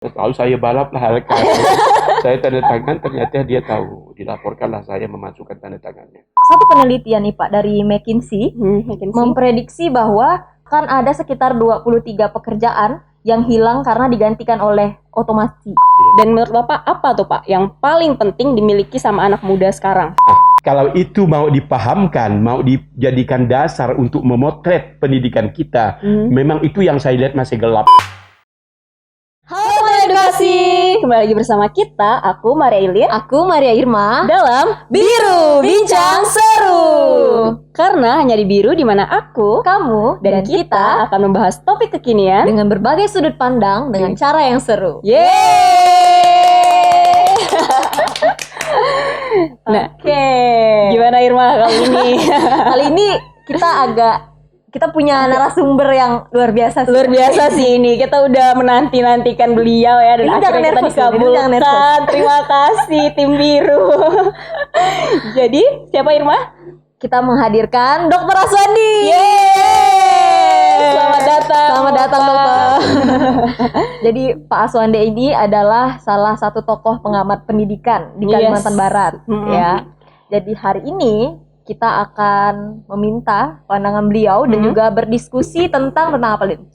Tahu saya balap lah rekan. Saya tanda tangan, ternyata dia tahu. Dilaporkanlah saya memasukkan tanda tangannya. Satu penelitian nih Pak dari McKinsey memprediksi bahwa akan ada sekitar 23 pekerjaan yang hilang karena digantikan oleh otomasi. Dan menurut Bapak apa tuh Pak yang paling penting dimiliki sama anak muda sekarang? Kalau itu mau dipahamkan, mau dijadikan dasar untuk memotret pendidikan kita, memang itu yang saya lihat masih gelap. Halo Edukasi, kembali lagi bersama kita, aku Maria Ilin, Aku Maria Irma dalam Biru Bincang Seru. Karena hanya di Biru di mana aku, Kamu dan kita akan membahas topik kekinian dengan berbagai sudut pandang dengan cara yang seru. Yeay! Nah, Oke. gimana Irma kali ini? Kali ini kita punya narasumber yang luar biasa sih. Luar biasa sih ini, kita udah menanti-nantikan beliau ya, dan Ini jangan akhirnya kita nervous, ini jangan dikabulkan. nervous. Terima kasih tim Biru. Jadi siapa Irma? Kita menghadirkan Dr. Aswandi. Yeay! Selamat datang. Selamat datang, Bapak. Dokter. Jadi Pak Aswandi ini adalah salah satu tokoh pengamat pendidikan di Kalimantan Barat, ya. Jadi hari ini kita akan meminta pandangan beliau dan juga berdiskusi tentang apa, Lin?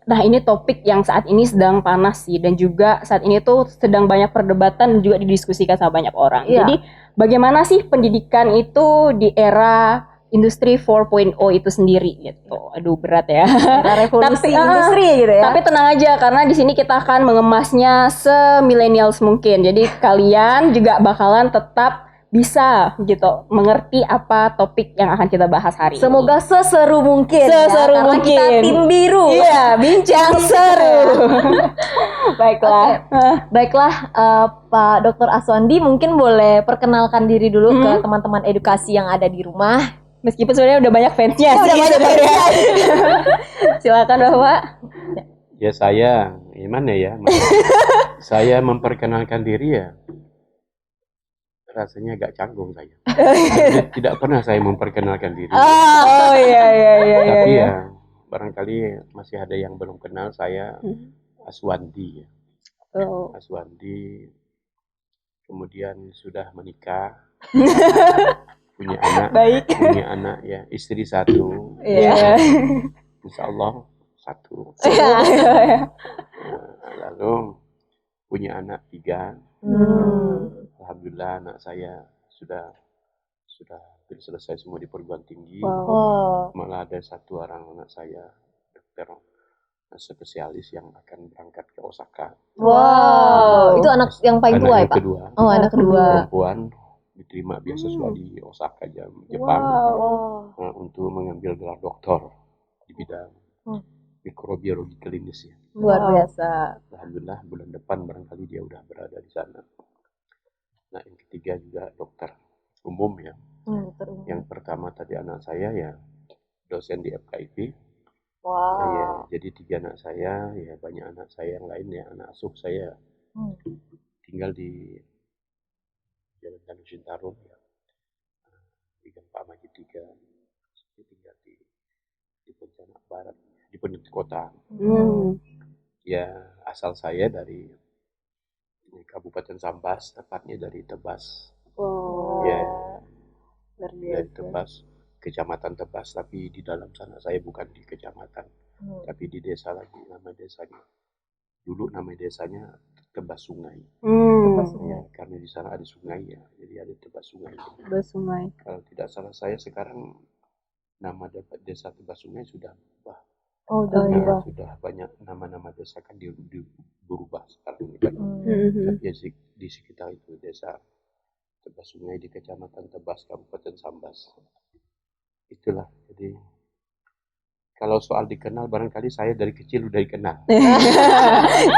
Nah ini topik yang saat ini sedang panas sih, dan juga saat ini tuh sedang banyak perdebatan dan juga didiskusikan sama banyak orang. Iya. Jadi bagaimana sih pendidikan itu di era industri 4.0 itu sendiri gitu. Aduh berat ya. Era revolusi industri gitu ya. Tapi tenang aja, karena di sini kita akan mengemasnya se-millennials mungkin. Jadi kalian juga bakalan tetap bisa gitu mengerti apa topik yang akan kita bahas hari ini. Semoga seseru mungkin. Seseru karena mungkin. kita tim biru. Iya, bincang seru. Baiklah. Baiklah, Pak Dr. Aswandi mungkin boleh perkenalkan diri dulu ke teman-teman edukasi yang ada di rumah. Meskipun sebenarnya udah banyak fansnya sih. Udah banyak sebenarnya. Silakan Bapak. Ya saya, gimana ya? Saya memperkenalkan diri ya. Rasanya agak canggung saya. Tidak pernah saya memperkenalkan diri. Oh iya. Tapi ya barangkali masih ada yang belum kenal saya, Aswandi ya. Oh. Aswandi kemudian sudah menikah, punya anak ya, istri satu, Iya. insya Allah satu. Iya. Lalu punya anak 3. Alhamdulillah anak saya sudah hampir selesai semua di perguruan tinggi. Malah ada 1 orang anak saya dokter spesialis yang akan berangkat ke Osaka. Wow, itu anak yang paling tua ya, Pak? Kedua. Oh, anak kedua. Perempuan diterima beasiswa di Osaka, Jepang, untuk mengambil gelar doktor di bidang mikrobiologi klinis ya. Luar biasa. Alhamdulillah bulan depan barangkali dia udah berada di sana. Nah yang ketiga juga dokter umum ya. Yang pertama tadi anak saya ya dosen di FKIP. Nah, ya, jadi 3 anak saya, ya banyak anak saya yang lain ya, anak asuh saya tinggal di Jalan Danau Sentarum ya, di Pak Majid 3, tinggal di Pontianak Barat, di Pontianak Kota. Ya asal saya dari Kabupaten Sambas, tepatnya dari Tebas. Ya, dari Tebas, Kecamatan Tebas, tapi di dalam sana saya bukan di kecamatan, tapi di desa lagi. Nama desanya dulu Tebas Sungai. Ya, karena di sana ada sungai ya, jadi ada Tebas Sungai. Kalau tidak salah saya sekarang nama desa Tebas Sungai sudah berubah. Sudah banyak nama-nama desa kan berubah sekarang ini kan. Tapi di sekitar itu desa Tebas Sungai di Kecamatan Tebas, Kabupaten Sambas. Itulah. Jadi kalau soal dikenal barangkali saya dari kecil udah dikenal.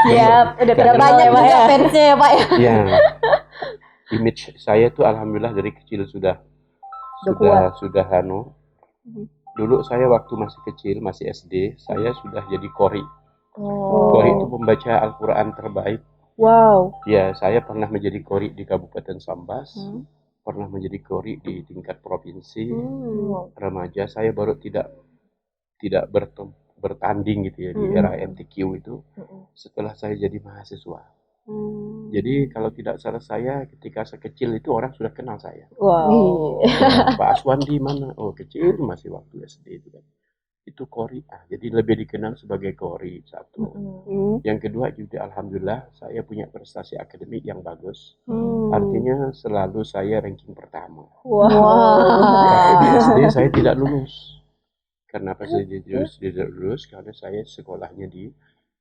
Siap, udah Banyak juga fansnya ya, Pak ya. Ya. Image saya tuh alhamdulillah dari kecil sudah Dulu saya waktu masih kecil, masih SD, saya sudah jadi qori. Qori itu pembaca Al-Quran terbaik. Wow. Ya, saya pernah menjadi qori di Kabupaten Sambas, pernah menjadi qori di tingkat provinsi. Remaja saya baru tidak bertanding gitu ya di era MTQ itu setelah saya jadi mahasiswa. Jadi kalau tidak salah saya ketika saya kecil itu orang sudah kenal saya. Wow. Pak Aswandi mana? Oh kecil masih waktu SD itu kan. Itu Kori. Jadi lebih dikenal sebagai Kori satu. Yang kedua juga alhamdulillah saya punya prestasi akademik yang bagus. Artinya selalu saya ranking pertama. Di SD saya tidak lulus. Kenapa saya tidak lulus? Karena saya sekolahnya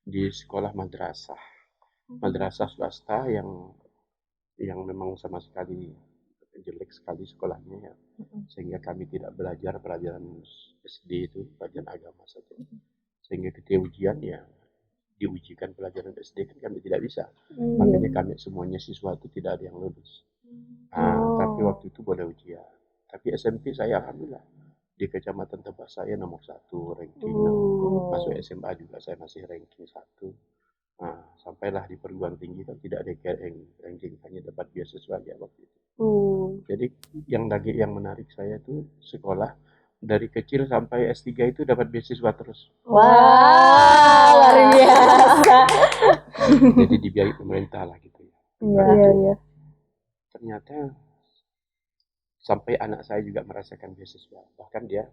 di sekolah madrasah. Madrasah swasta yang memang sama sekali jelek sekali sekolahnya ya. Sehingga kami tidak belajar pelajaran SD itu, pelajaran agama saja. Sehingga ketika ujian ya diujikan pelajaran SD kan kami tidak bisa. Makanya kami semuanya siswa itu tidak ada yang lulus. Tapi waktu itu boleh ujian. Tapi SMP saya alhamdulillah di kecamatan tempat saya nomor 1 ranking. Masuk SMA juga saya masih ranking 1. Sampailah di perguruan tinggi kan tidak ada ranking, hanya dapat beasiswa aja waktu itu. Jadi yang menarik saya itu sekolah dari kecil sampai S3 itu dapat beasiswa terus. Luar biasa. Jadi dibiayai pemerintah lah gitu ya. Iya. Ternyata sampai anak saya juga merasakan beasiswa. Bahkan dia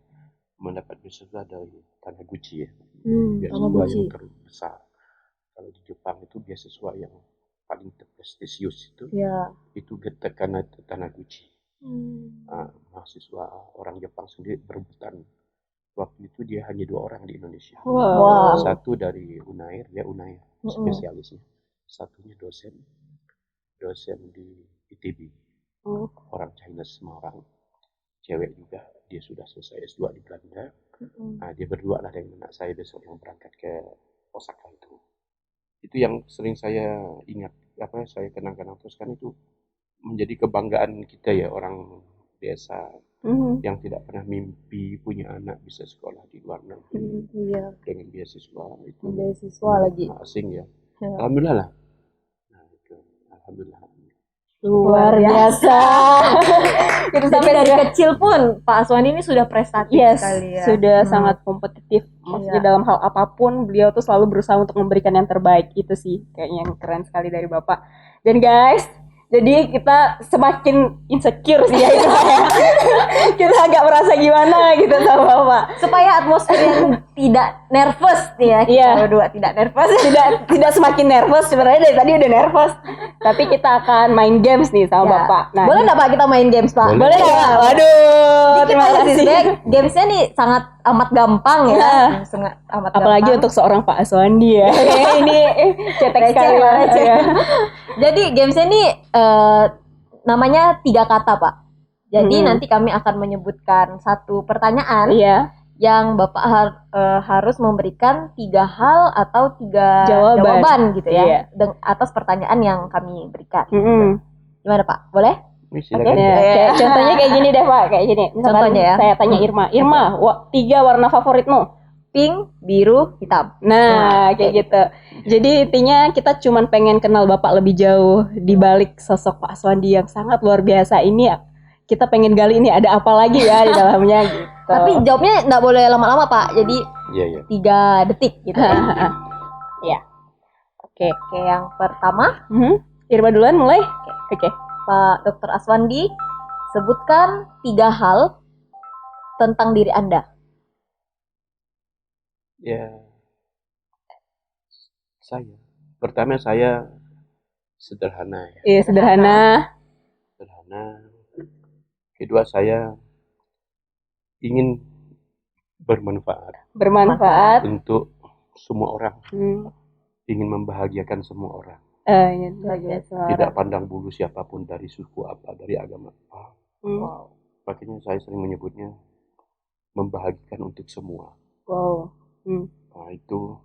mendapat beasiswa dari Taniguchi ya. Beasiswa yang terbesar. Kalau di Jepang itu beasiswa yang paling prestisius itu karena Taniguchi. Mahasiswa orang Jepang sendiri berebutan. Waktu itu dia hanya 2 orang di Indonesia. Satu dari Unair, dia Unair spesialisnya. Satunya dosen di ITB. Orang China Semarang, cewek juga, dia sudah selesai S2 di Belanda. Dia berdua lah dengan anak saya besok yang berangkat ke Osaka itu. Itu yang sering saya ingat, saya kenang-kenang terus kan itu menjadi kebanggaan kita ya orang desa yang tidak pernah mimpi punya anak bisa sekolah di luar negeri dengan beasiswa itu. Beasiswa lagi. Asing ya. Alhamdulillah lah. Itu alhamdulillah. Luar biasa. Itu sampai dari kecil pun Pak Aswandi ini sudah prestatif sekali ya. Sudah sangat kompetitif. Maksudnya dalam hal apapun beliau tuh selalu berusaha untuk memberikan yang terbaik. Itu sih kayaknya yang keren sekali dari Bapak. Dan guys, jadi kita semakin insecure sih ya itu ya. Kita agak merasa gimana gitu sama Bapak. Supaya atmosfer yang tidak nervous nih ya. Kita berdua tidak nervous. Tidak semakin nervous, sebenarnya dari tadi udah nervous. Tapi kita akan main games nih sama Bapak. Nah, boleh nggak Pak kita main games Pak? Boleh nggak? Waduh, terima kasih. Gamesnya nih sangat amat gampang ya. Sangat amat apalagi gampang. Untuk seorang Pak Aswandi ya. Ini cetek sekali ya. Jadi gamesnya nih namanya 3 kata Pak. Jadi nanti kami akan menyebutkan satu pertanyaan yang Bapak harus memberikan 3 hal atau 3 jawaban gitu ya atas pertanyaan yang kami berikan. Gimana Pak? Boleh? Contohnya kayak gini deh Pak, kayak gini. Contohnya ya. Saya tanya Irma, 3 warna favoritmu? Pink, biru, hitam. Nah, kayak gitu. Jadi intinya kita cuman pengen kenal Bapak lebih jauh di balik sosok Pak Aswandi yang sangat luar biasa ini. Kita pengen gali ini ada apa lagi ya di dalamnya gitu. Tapi jawabnya nggak boleh lama-lama Pak. Jadi 3 detik gitu. Iya. Oke, yang pertama. Irma duluan mulai. Oke. Pak Dr. Aswandi, sebutkan 3 hal tentang diri Anda. Ya, pertama saya sederhana ya. Iya, sederhana. Kedua saya ingin bermanfaat untuk semua orang. Ingin membahagiakan semua orang. Tidak pandang bulu siapapun dari suku apa, dari agama apa. Makanya saya sering menyebutnya membahagiakan untuk semua. Nah itu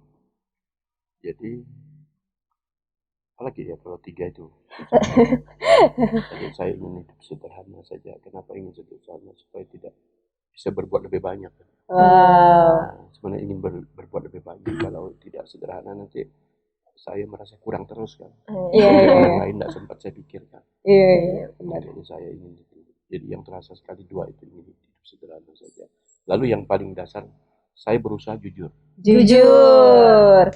jadi apalagi ya kalau 3 itu. Jadi saya ingin hidup sederhana saja. Kenapa ingin sederhana? Supaya tidak bisa berbuat lebih banyak. Sebenarnya ingin berbuat lebih banyak. Kalau tidak sederhana nanti saya merasa kurang terus kan. Orang lain tidak sempat saya pikirkan. Jadi saya ingin itu. Jadi yang terasa sekali 2 itu ingin hidup sederhana saja. Lalu yang paling dasar saya berusaha jujur. Jujur.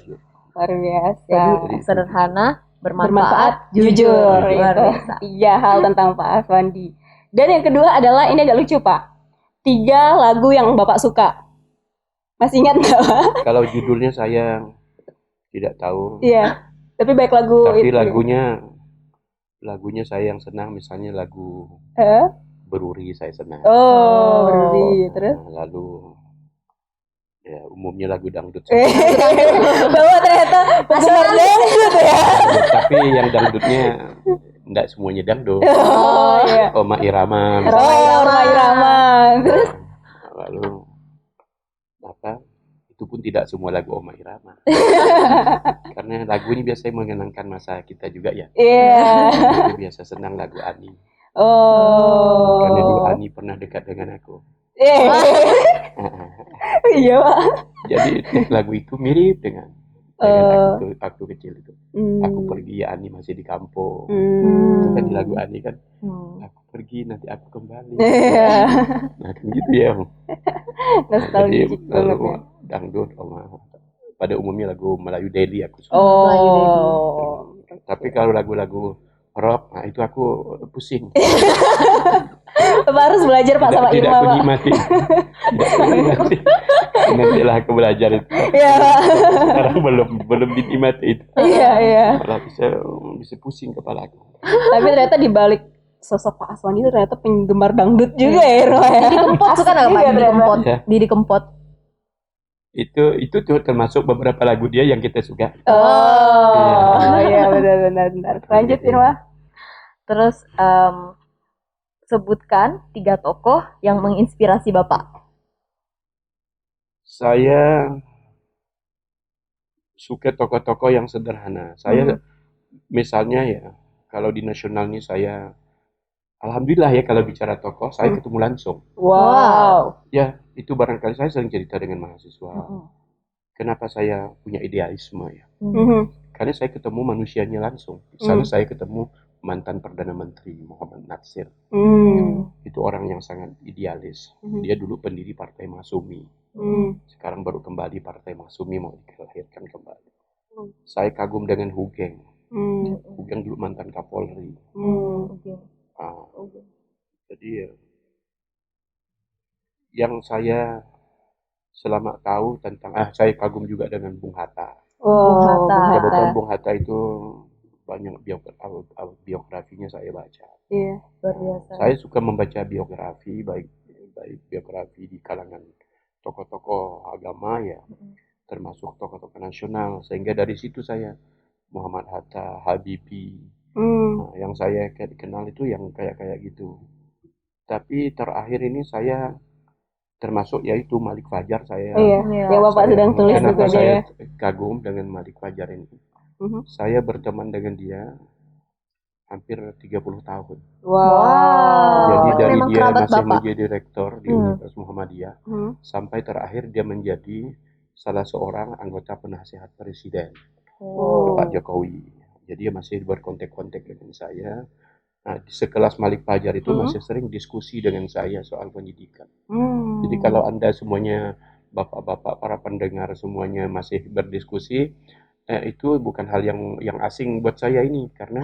Luar biasa. Jadi sederhana, bermanfaat, jujur. Luar Itu biasa. 3 hal tentang Pak Aswandi. Dan yang kedua adalah, ini agak lucu Pak, 3 lagu yang Bapak suka. Masih ingat nggak Pak? Kalau judulnya saya tidak tahu. Iya. Tapi baik lagu Tapi itu. lagunya saya yang senang, misalnya lagu Beruri saya senang. Oh, Beruri. Terus? Lalu ya umumnya lagu dangdut. Bahwa ternyata penggemar dangdut ya. Tapi yang dangdutnya enggak semuanya dangdut. Oh iya. Roma Irama. Roma Irama. Terus? Lalu apa? Itu pun tidak semua lagu Roma Irama. Karena lagu ini biasanya mengenangkan masa kita juga ya. Iya. Jadi biasa senang lagu Ani. Oh. Karena dulu Ani pernah dekat dengan aku. Iya Pak. Jadi lagu itu mirip dengan aku kecil itu. Aku pergi, Ani masih di kampung. Itu kan di lagu Ani kan. Aku pergi, nanti aku kembali. Nah kan gitu ya. Jadi lalu dangdut pada umumnya lagu Melayu Deli aku suka. Oh. Tapi kalau lagu-lagu rock, nah itu aku pusing. Bapak harus belajar Pak sama Tidak Irma aku Pak. nikmati. Nantilah aku belajar itu. Iya. Sekarang belum dinikmati itu. Iya. Malah bisa pusing kepala aku. Tapi ternyata di balik sosok Pak Aswandi itu ternyata penggemar dangdut juga ya Irma ya. Didi Kempot suka nggak Pak? Didi Kempot. Ya. Didi Kempot. Itu tuh termasuk beberapa lagu dia yang kita suka. Oh iya benar. Lanjut Irma. Terus sebutkan 3 tokoh yang menginspirasi Bapak. Saya suka tokoh-tokoh yang sederhana. Saya misalnya ya, kalau di nasional ini saya alhamdulillah ya kalau bicara tokoh, saya ketemu langsung. Wow. Ya, itu barangkali saya sering cerita dengan mahasiswa. Kenapa saya punya idealisme ya? Karena saya ketemu manusianya langsung. Misalnya saya ketemu mantan Perdana Menteri Muhammad Natsir. Itu orang yang sangat idealis. Dia dulu pendiri Partai Masyumi. Sekarang baru kembali Partai Masyumi mau dilahirkan kembali. Saya kagum dengan Hugeng. Hugeng dulu mantan Kapolri. Jadi yang saya selama tahu tentang saya kagum juga dengan Bung Hatta. Bung Hatta. Kebetulan Bung Hatta itu banyak biografinya saya baca. Iya, luar biasa. Saya suka membaca biografi, baik biografi di kalangan tokoh-tokoh agama ya, termasuk tokoh-tokoh nasional. Sehingga dari situ saya Muhammad Hatta, Habibie, yang saya kenal itu yang kayak gitu. Tapi terakhir ini saya termasuk yaitu Malik Fajar. Saya yang Bapak sedang tulis kenapa juga saya ya. kagum dengan Malik Fajar ini. Saya berteman dengan dia hampir 30 tahun. Wow. Jadi dari memang dia kerabat masih Bapak. menjadi rektor di Universitas Muhammadiyah sampai terakhir dia menjadi salah seorang anggota penasihat presiden Pak Jokowi. Jadi dia masih berkontak-kontak dengan saya. Nah, di sekelas Malik Fajar itu masih sering diskusi dengan saya soal pendidikan. Jadi kalau Anda semuanya, bapak-bapak, para pendengar semuanya masih berdiskusi, itu bukan hal yang asing buat saya ini. Karena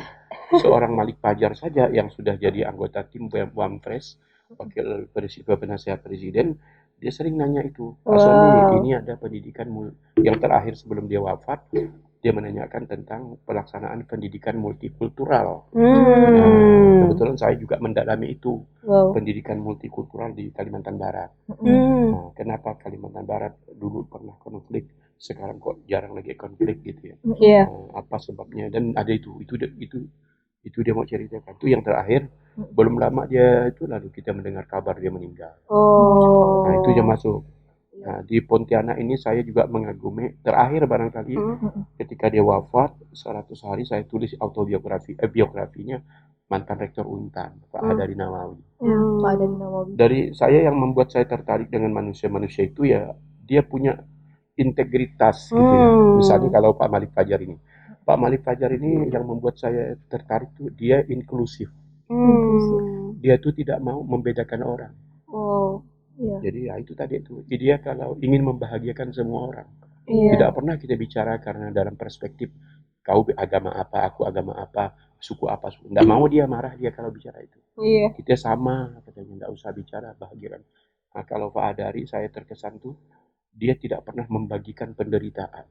seorang Malik Fajar saja yang sudah jadi anggota tim Wamtres, wakil penasihat presiden, dia sering nanya itu. Asli ini ada pendidikan yang terakhir sebelum dia wafat, dia menanyakan tentang pelaksanaan pendidikan multikultural. Nah, kebetulan saya juga mendalami itu, pendidikan multikultural di Kalimantan Barat. Nah, kenapa Kalimantan Barat dulu pernah konflik, sekarang kok jarang lagi konflik gitu ya? Apa sebabnya? Dan ada itu dia mau ceritakan. Itu yang terakhir, belum lama dia itu lalu kita mendengar kabar dia meninggal. Nah, itu yang masuk. Nah, di Pontianak ini saya juga mengagumi, terakhir barangkali ketika dia wafat 100 hari saya tulis biografinya mantan rektor Untan, Pak Hadari Nawawi. Pak Hadari Nawawi. Dari saya yang membuat saya tertarik dengan manusia-manusia itu ya dia punya integritas gitu ya. Misalnya kalau Pak Malik Fajar ini yang membuat saya tertarik tuh dia inklusif. Dia tuh tidak mau membedakan orang. Iya. Jadi ya itu tadi itu. Dia kalau ingin membahagiakan semua orang. Iya. Tidak pernah kita bicara karena dalam perspektif kau agama apa, aku agama apa, suku apa. Tidak mau dia marah dia kalau bicara itu. Iya. Kita sama katanya, tidak usah bicara bahagiakan. Nah, kalau Pak Adari saya terkesan tuh dia tidak pernah membagikan penderitaan.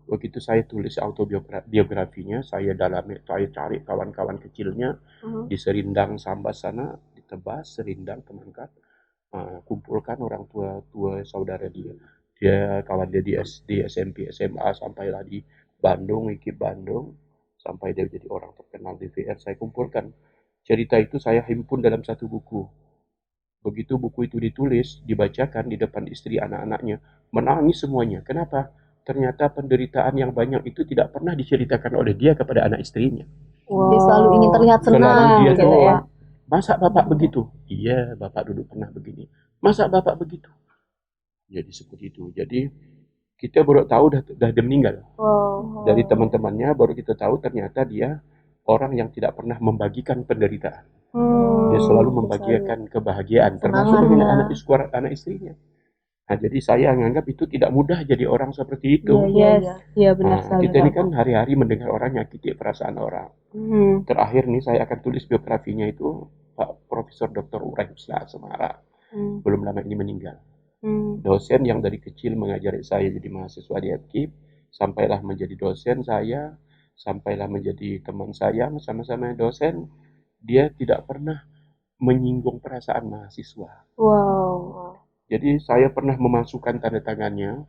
Begitu saya tulis autobiografinya, saya dalami, saya cari kawan-kawan kecilnya di Serindang Sambas sana, ditebas Serindang Kemangkat, kumpulkan orang tua saudara dia. Dia kawan dia di SD, SMP, SMA, sampailah di Bandung, IKIP Bandung, sampai dia jadi orang terkenal di VR. Saya kumpulkan cerita itu, saya himpun dalam satu buku. Begitu buku itu ditulis, dibacakan di depan istri anak-anaknya, menangis semuanya. Kenapa? Ternyata penderitaan yang banyak itu tidak pernah diceritakan oleh dia kepada anak istrinya. Dia selalu ingin terlihat Selalu senang dia gitu tuh, ya. masa bapak begitu? Iya, bapak dulu pernah begini. Masa bapak begitu? Jadi seperti itu. Jadi kita baru tahu dah dia meninggal. Dari teman-temannya baru kita tahu ternyata dia orang yang tidak pernah membagikan penderitaan. Dia selalu membagikan kebahagiaan, termasuk dengan anak istrinya. Nah, jadi saya menganggap itu tidak mudah jadi orang seperti itu. Iya benar sekali. Kita ini kan hari-hari mendengar orang nyakiti perasaan orang. Terakhir nih saya akan tulis biografinya itu Pak Profesor Dr. Urai Husna Semara. Belum lama ini meninggal. Dosen yang dari kecil mengajari saya jadi mahasiswa di FKIP, sampailah menjadi dosen saya, sampailah menjadi teman saya, sama-sama dosen. Dia tidak pernah menyinggung perasaan mahasiswa. Jadi saya pernah memasukkan tanda tangannya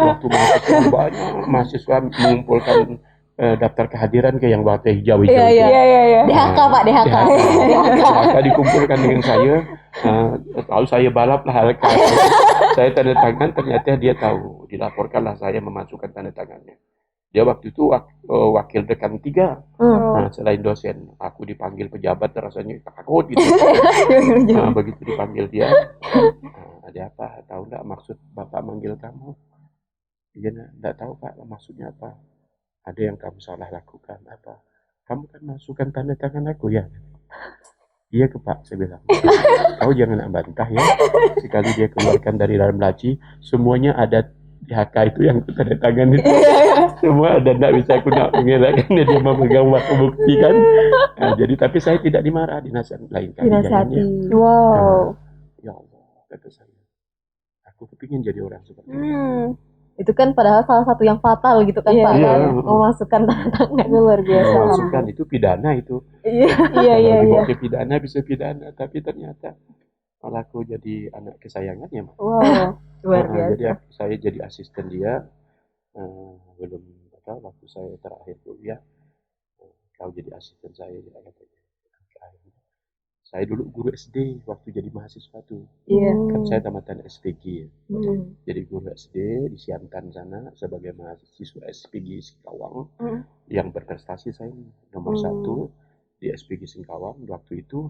waktu mahasiswa banyak mahasiswa mengumpulkan daftar kehadiran ke yang warna hijau itu. DHK Pak, DHK. DHK dikumpulkan dengan saya, lalu saya balap lah hal saya tanda tangan, ternyata dia tahu, dilaporkanlah saya memasukkan tanda tangannya. Dia waktu itu wakil dekan 3. Nah, selain dosen, aku dipanggil pejabat rasanya takut gitu. Begitu dipanggil dia, ada apa? Tahu nggak maksud Bapak manggil kamu? Iya, nggak tahu Pak, maksudnya apa? Ada yang kamu salah lakukan apa? Kamu kan masukkan tanda tangan aku ya? Iya ke Pak, saya bilang. Kau jangan bantah ya. Sekali dia keluarkan dari dalam laci, semuanya ada DHK itu yang tanda tangan itu. Semua ada, tidak bisa aku nak mengelakkan dia memegang waktu bukti kan. Nah, jadi tapi saya tidak dimarah, dinasihati lain kali. Dinasihati. Ya Allah, kata saya. Aku kepingin jadi orang seperti itu. Itu kan padahal salah satu yang fatal gitu kan Pak, memasukkan tanda tangan. Luar biasa. Memasukkan itu pidana itu. Iya. Dibawa ke pidana bisa pidana, tapi ternyata malah aku jadi anak kesayangannya. Luar biasa. Jadi saya jadi asisten dia. Belum waktu saya terakhir kuliah, kau jadi asisten saya ya katanya. Saya dulu guru SD waktu jadi mahasiswa tuh. Kan saya tamatan SPG ya. Jadi guru SD di Siantan sana sebagai mahasiswa SPG Singkawang. Yang berprestasi saya nomor 1 di SPG Singkawang. Waktu itu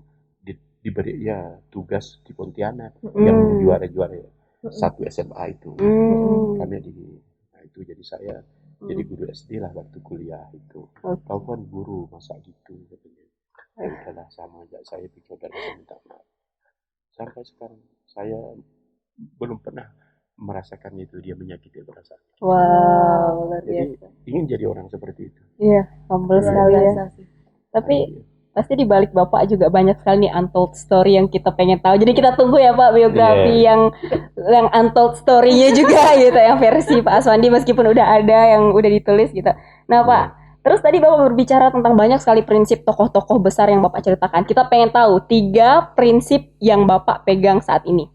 diberi ya tugas di Pontianak yang juara-juara 1 SMA itu. Kami itu jadi saya jadi guru SD lah waktu kuliah itu. Kau kan guru masa gitu katanya. Ya udahlah sama aja, saya pikir dan saya minta maaf. Sampai sekarang saya belum pernah merasakan itu dia menyakiti perasaan. Luar Jadi biasa. ingin jadi orang seperti itu. Iya, humble sekali ya. Tapi pasti di balik Bapak juga banyak sekali nih untold story yang kita pengen tahu. Jadi kita tunggu ya Pak biografi yang untold story-nya juga gitu, yang versi Pak Aswandi meskipun udah ada yang udah ditulis gitu. Nah Pak, terus tadi Bapak berbicara tentang banyak sekali prinsip tokoh-tokoh besar yang Bapak ceritakan. Kita pengen tahu 3 prinsip yang Bapak pegang saat ini.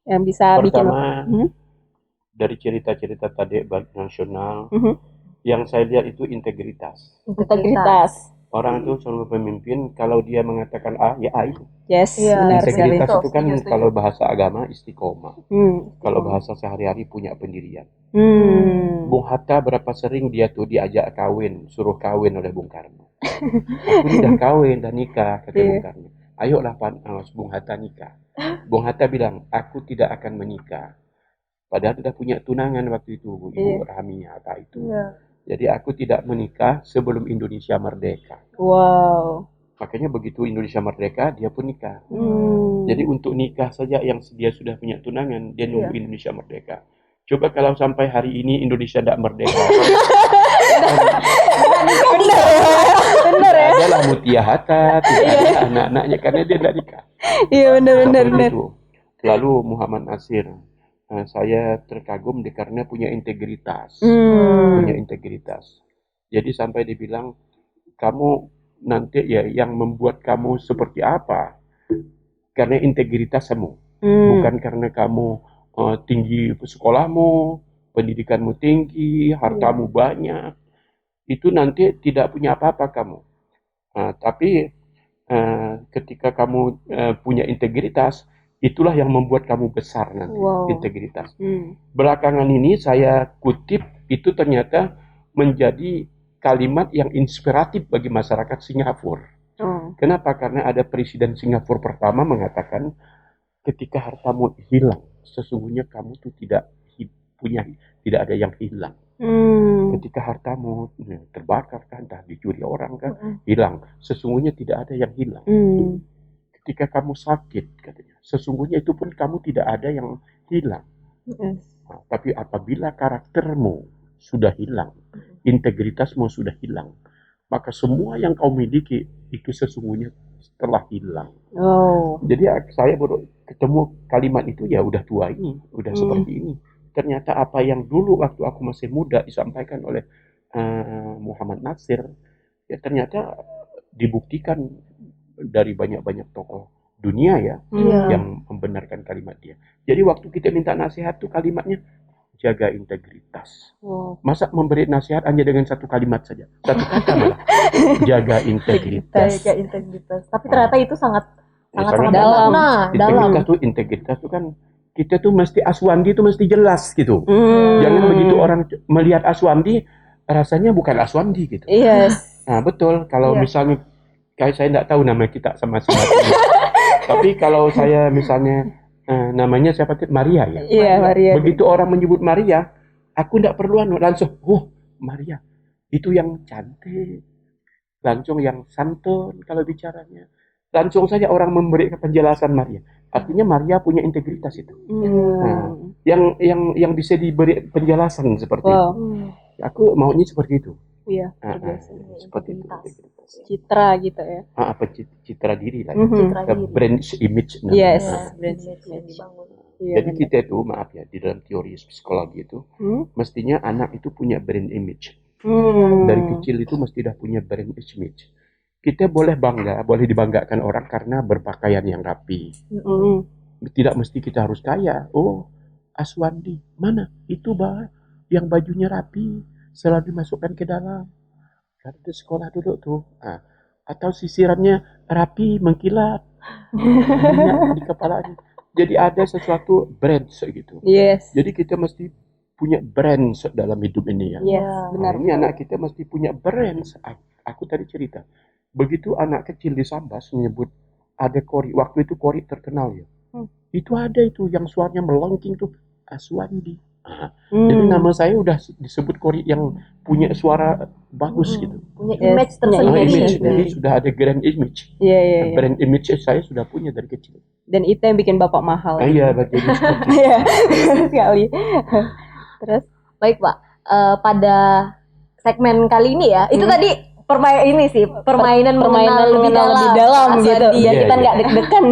Yang bisa Pertama, dari cerita-cerita tadi balik nasional, yang saya lihat itu integritas. Orang itu selalu pemimpin, kalau dia mengatakan A, ya A itu. Integritas itu kan kalau bahasa agama istiqomah. Kalau bahasa sehari-hari punya pendirian. Bung Hatta berapa sering dia tuh diajak kawin, suruh kawin oleh Bung Karno. Aku ini udah kawin, udah nikah, kata Bung Karno. Ayolah Bung Hatta nikah. Bung Hatta bilang, aku tidak akan menikah. Padahal sudah punya tunangan waktu itu, Ibu Rahmi Hatta itu. Jadi aku tidak menikah sebelum Indonesia merdeka. Makanya begitu Indonesia merdeka, dia pun nikah. Jadi untuk nikah saja yang dia sudah punya tunangan, dia nunggu Indonesia merdeka. Coba kalau sampai hari ini Indonesia tidak merdeka. Bener ya. Tidak adalah Mutia Hatta, tidak ada anak-anaknya karena dia tidak nikah. Iya bener. Seperti itu. Lalu Muhammad Nasir, saya terkagum karena punya integritas. Punya integritas. Jadi sampai dibilang, kamu nanti ya yang membuat kamu seperti apa? Karena integritasmu. Bukan karena kamu tinggi sekolahmu, pendidikanmu tinggi, hartamu banyak. Itu nanti tidak punya apa-apa kamu. Tapi ketika kamu punya integritas, itulah yang membuat kamu besar nanti. Integritas. Belakangan ini saya kutip, itu ternyata menjadi kalimat yang inspiratif bagi masyarakat Singapura. Kenapa? Karena ada presiden Singapura pertama mengatakan, ketika hartamu hilang, sesungguhnya kamu tuh tidak ada yang hilang. Ketika hartamu terbakar kan, entah dicuri orang kan, hilang. Sesungguhnya tidak ada yang hilang. Ketika kamu sakit, katanya, sesungguhnya itu pun kamu tidak ada yang hilang. Tapi apabila karaktermu sudah hilang, integritasmu sudah hilang, maka semua yang kau miliki itu sesungguhnya telah hilang. Jadi saya baru ketemu kalimat itu ya udah tua ini, udah seperti ini. Ternyata apa yang dulu waktu aku masih muda disampaikan oleh Muhammad Nasir, ya ternyata dibuktikan dari banyak-banyak tokoh dunia ya yang membenarkan kalimat dia. Jadi waktu kita minta nasihat tuh kalimatnya jaga integritas. Masa memberi nasihat hanya dengan satu kalimat saja, satu kata malah, jaga integritas. Jaga integritas. Tapi ternyata itu sangat dalam. Integritas tuh kan kita tuh mesti Aswandi tuh mesti jelas gitu. Jangan begitu orang melihat Aswandi rasanya bukan Aswandi gitu. Nah betul, kalau misalnya kayak saya tidak tahu nama kita sama si tapi kalau saya misalnya namanya siapa tuh? Maria ya? Iya, Maria. Begitu orang menyebut Maria, aku tidak perlu langsung, Maria. Itu yang cantik. Langsung yang santun kalau bicaranya. Langsung saja orang memberi penjelasan Maria. Artinya Maria punya integritas itu. Nah, yang bisa diberi penjelasan seperti itu. Aku maunya seperti itu. Iya, seperti itu. Citra gitu ya. Citra diri lah. Brand image. Brand image. Jadi kita itu, maaf ya, di dalam teori psikologi itu, mestinya anak itu punya brand image. Dari kecil itu mesti dah punya brand image. Kita boleh bangga, boleh dibanggakan orang karena berpakaian yang rapi. Tidak mesti kita harus kaya. Aswandi, mana? Itu yang bajunya rapi, selalu dimasukkan ke dalam. Karena di sekolah dulu tuh. Atau sisirannya rapi, mengkilat. Minyak di kepalanya. Jadi ada sesuatu brand gitu. Jadi kita mesti punya brand dalam hidup ini ya. Benar. Ini anak kita mesti punya brand. Aku tadi cerita. Begitu anak kecil di Sambas menyebut ada Kori. Waktu itu Kori terkenal ya. Itu ada itu yang suaranya melengking tuh Aswandi. Jadi nama saya udah disebut Kori yang punya suara bagus gitu. Punya image tersendiri. Jadi sudah ada grand image. Brand image saya sudah punya dari kecil. Dan itu yang bikin Bapak mahal. Iya, betul. Iya, sekali. Terus, baik Pak, pada segmen kali ini ya, itu tadi permainan lebih dalam gitu. Biar kita nggak deg-degan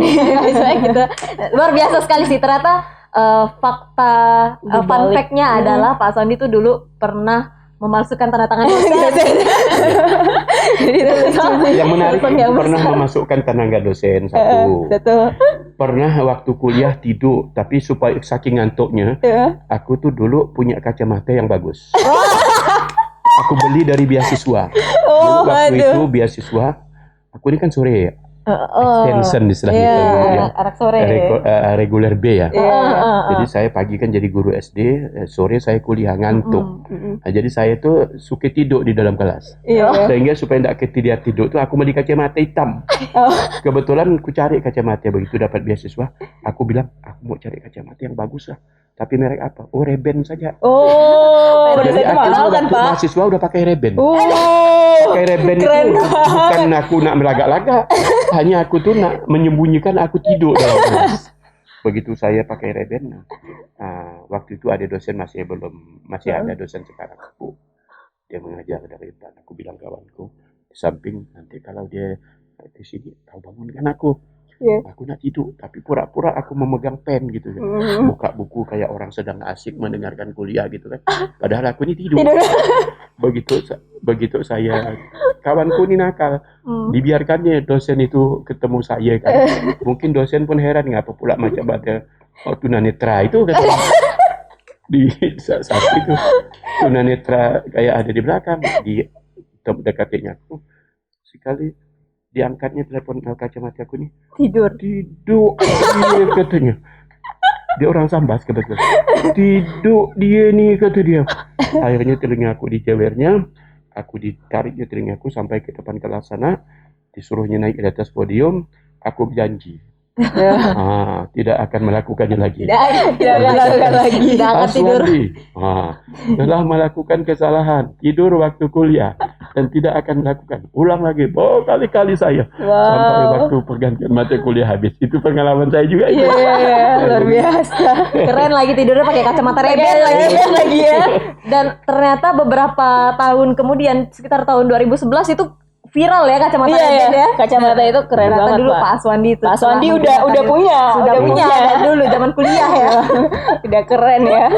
misalnya gitu. Luar biasa sekali sih ternyata. Fakta fun fact-nya adalah Pak Aswandi itu dulu pernah memalsukan tanda tangan dosen. Jadi yang menarik pernah memasukkan tenaga dosen satu. Pernah waktu kuliah tidur, tapi supaya saking ngantuknya, aku tuh dulu punya kacamata yang bagus. Aku beli dari beasiswa. Waktu itu beasiswa, aku ini kan sore extension istilahnya Iya, itu, ya. anak sore. Reguler B ya. Iya. Jadi saya pagi kan jadi guru SD, sore saya kuliah ngantuk. Nah, jadi saya tuh suka tidur di dalam kelas. Iya. Sehingga supaya tidak ketidian tidur tuh aku beli kacamata hitam. Kebetulan aku cari kacamata, begitu dapat beasiswa, aku bilang aku mau cari kacamata yang bagus lah. Tapi merek apa? Oh, Ray-Ban saja. Oh, Jadi itu mahal kan, waktu Pak? mahasiswa udah pakai Ray-Ban. Oh, Pakai Ray-Ban itu keren bukan aku nak melagak-lagak, hanya aku tuh nak menyembunyikan aku tidur dalam kelas. Begitu saya pakai Ray-Ban, waktu itu ada dosen masih ada dosen sekarang aku. Dia mengajar dari depan. Aku bilang kawanku di samping, nanti kalau dia di sini kau bangunkan aku. Aku nak tidur, tapi pura-pura aku memegang pen gitu ya. Buka buku kayak orang sedang asik mendengarkan kuliah gitu kan. Padahal aku ini tidur. Begitu saya, kawanku ini nakal. Dibiarkannya dosen itu ketemu saya kan. Mungkin dosen pun heran ngapa pula macam ada tunanetra itu kan. Di saat itu tunanetra kayak ada di belakang, di dekatnya aku. Sekali diangkatnya telepon kacamata aku nih, tidur dia katanya, dia orang Sambas kebetulan, tidur dia nih kata dia. Akhirnya telinga aku dijewernya, aku ditariknya telingaku sampai ke depan kelas sana, disuruhnya naik di atas podium. Aku janji tidak akan melakukannya lagi. Tidak akan lakukan lagi. Tidak akan tidur. Telah melakukan kesalahan tidur waktu kuliah dan tidak akan melakukan ulang lagi. Kali-kali saya sampai waktu pergantian mata kuliah habis. Itu pengalaman saya juga. Luar biasa. Keren lagi tidurnya pakai kacamata Ray-Ban lagi ya. Dan ternyata beberapa tahun kemudian, sekitar tahun 2011 itu viral ya kacamata Ray-Ban ya. Kacamata itu keren banget, dulu Pak. Pak Aswandi itu. Pak Aswandi udah punya. Sudah punya dulu zaman kuliah ya. Udah keren ya.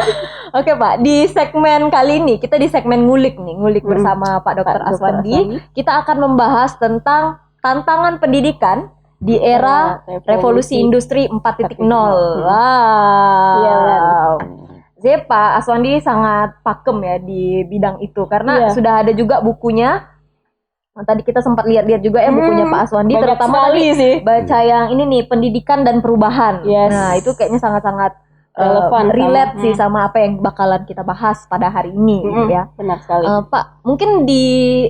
Oke Pak, di segmen kali ini kita di segmen ngulik bersama Pak Dr. Aswandi. Kita akan membahas tentang tantangan pendidikan di era revolusi industri 4.0. Wow. Jadi Pak Aswandi sangat pakem ya di bidang itu karena sudah ada juga bukunya. Tadi kita sempat lihat-lihat juga ya bukunya Pak Aswandi, terutama tadi baca yang ini nih, pendidikan dan perubahan. Nah itu kayaknya sangat-sangat relevan, relate sih sama apa yang bakalan kita bahas pada hari ini, gitu ya. Benar sekali. Pak, mungkin di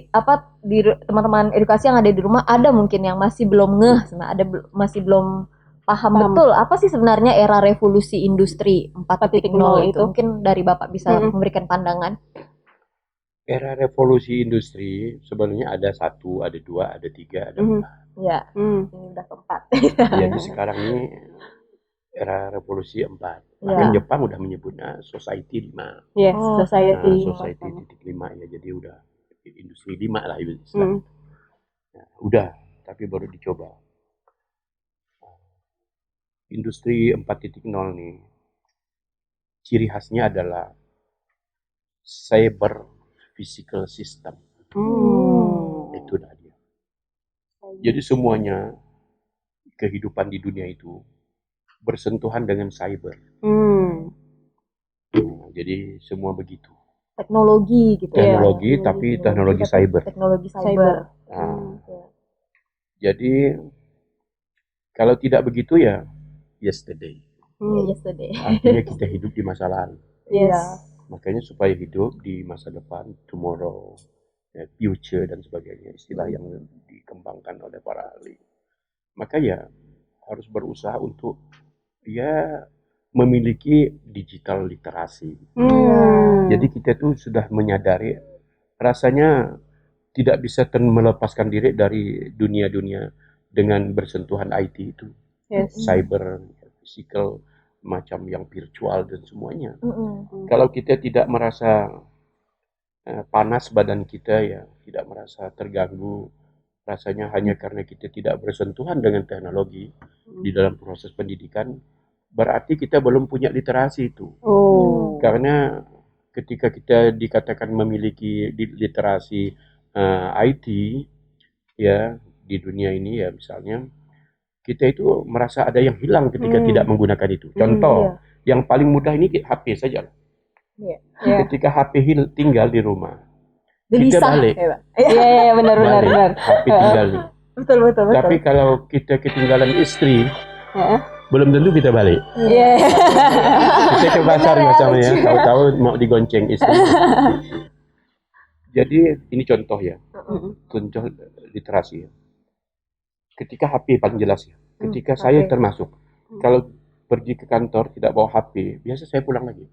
teman-teman edukasi yang ada di rumah ada mungkin yang masih belum masih belum paham betul apa sih sebenarnya era revolusi industri 4.0 itu. Mungkin dari Bapak bisa memberikan pandangan. Era revolusi industri sebenarnya ada 1, ada 2, ada 3, ada 4. Ya, ini udah keempat. Jadi sekarang ini era revolusi 4. Bahkan Jepang udah menyebutnya society 5. Yes, society 5 ya. Jadi udah industri 5 lah istilahnya. Udah, tapi baru dicoba. Industri 4.0 nih, ciri khasnya adalah cyber physical system. Itu dah dia. Jadi semuanya kehidupan di dunia itu bersentuhan dengan cyber. Jadi semua begitu. Teknologi gitu teknologi, tapi teknologi cyber. Teknologi cyber. Jadi kalau tidak begitu ya yesterday. Yesterday. Artinya kita hidup di masa lalu. Makanya supaya hidup di masa depan, tomorrow, future dan sebagainya, istilah yang dikembangkan oleh para ahli. Maka ya harus berusaha untuk memiliki digital literasi. Jadi kita tuh sudah menyadari rasanya tidak bisa melepaskan diri dari dunia-dunia dengan bersentuhan IT itu. Cyber, physical, macam yang virtual dan semuanya. Kalau kita tidak merasa panas badan kita ya, tidak merasa terganggu, rasanya hanya karena kita tidak bersentuhan dengan teknologi di dalam proses pendidikan, berarti kita belum punya literasi itu. Karena ketika kita dikatakan memiliki literasi IT ya di dunia ini ya, misalnya kita itu merasa ada yang hilang ketika tidak menggunakan itu. Contoh, yang paling mudah ini HP saja. Ketika HP tinggal di rumah, kita balik. Iya, benar. HP tinggal nih. Betul. Tapi kalau kita ketinggalan istri, belum tentu kita balik. Iya. Kita ke pasar misalnya, tahu-tahu mau digonceng istri. Jadi ini contoh ya, contoh literasi ya. Ketika HP paling jelas ya. Ketika saya termasuk, kalau pergi ke kantor tidak bawa HP, biasa saya pulang lagi.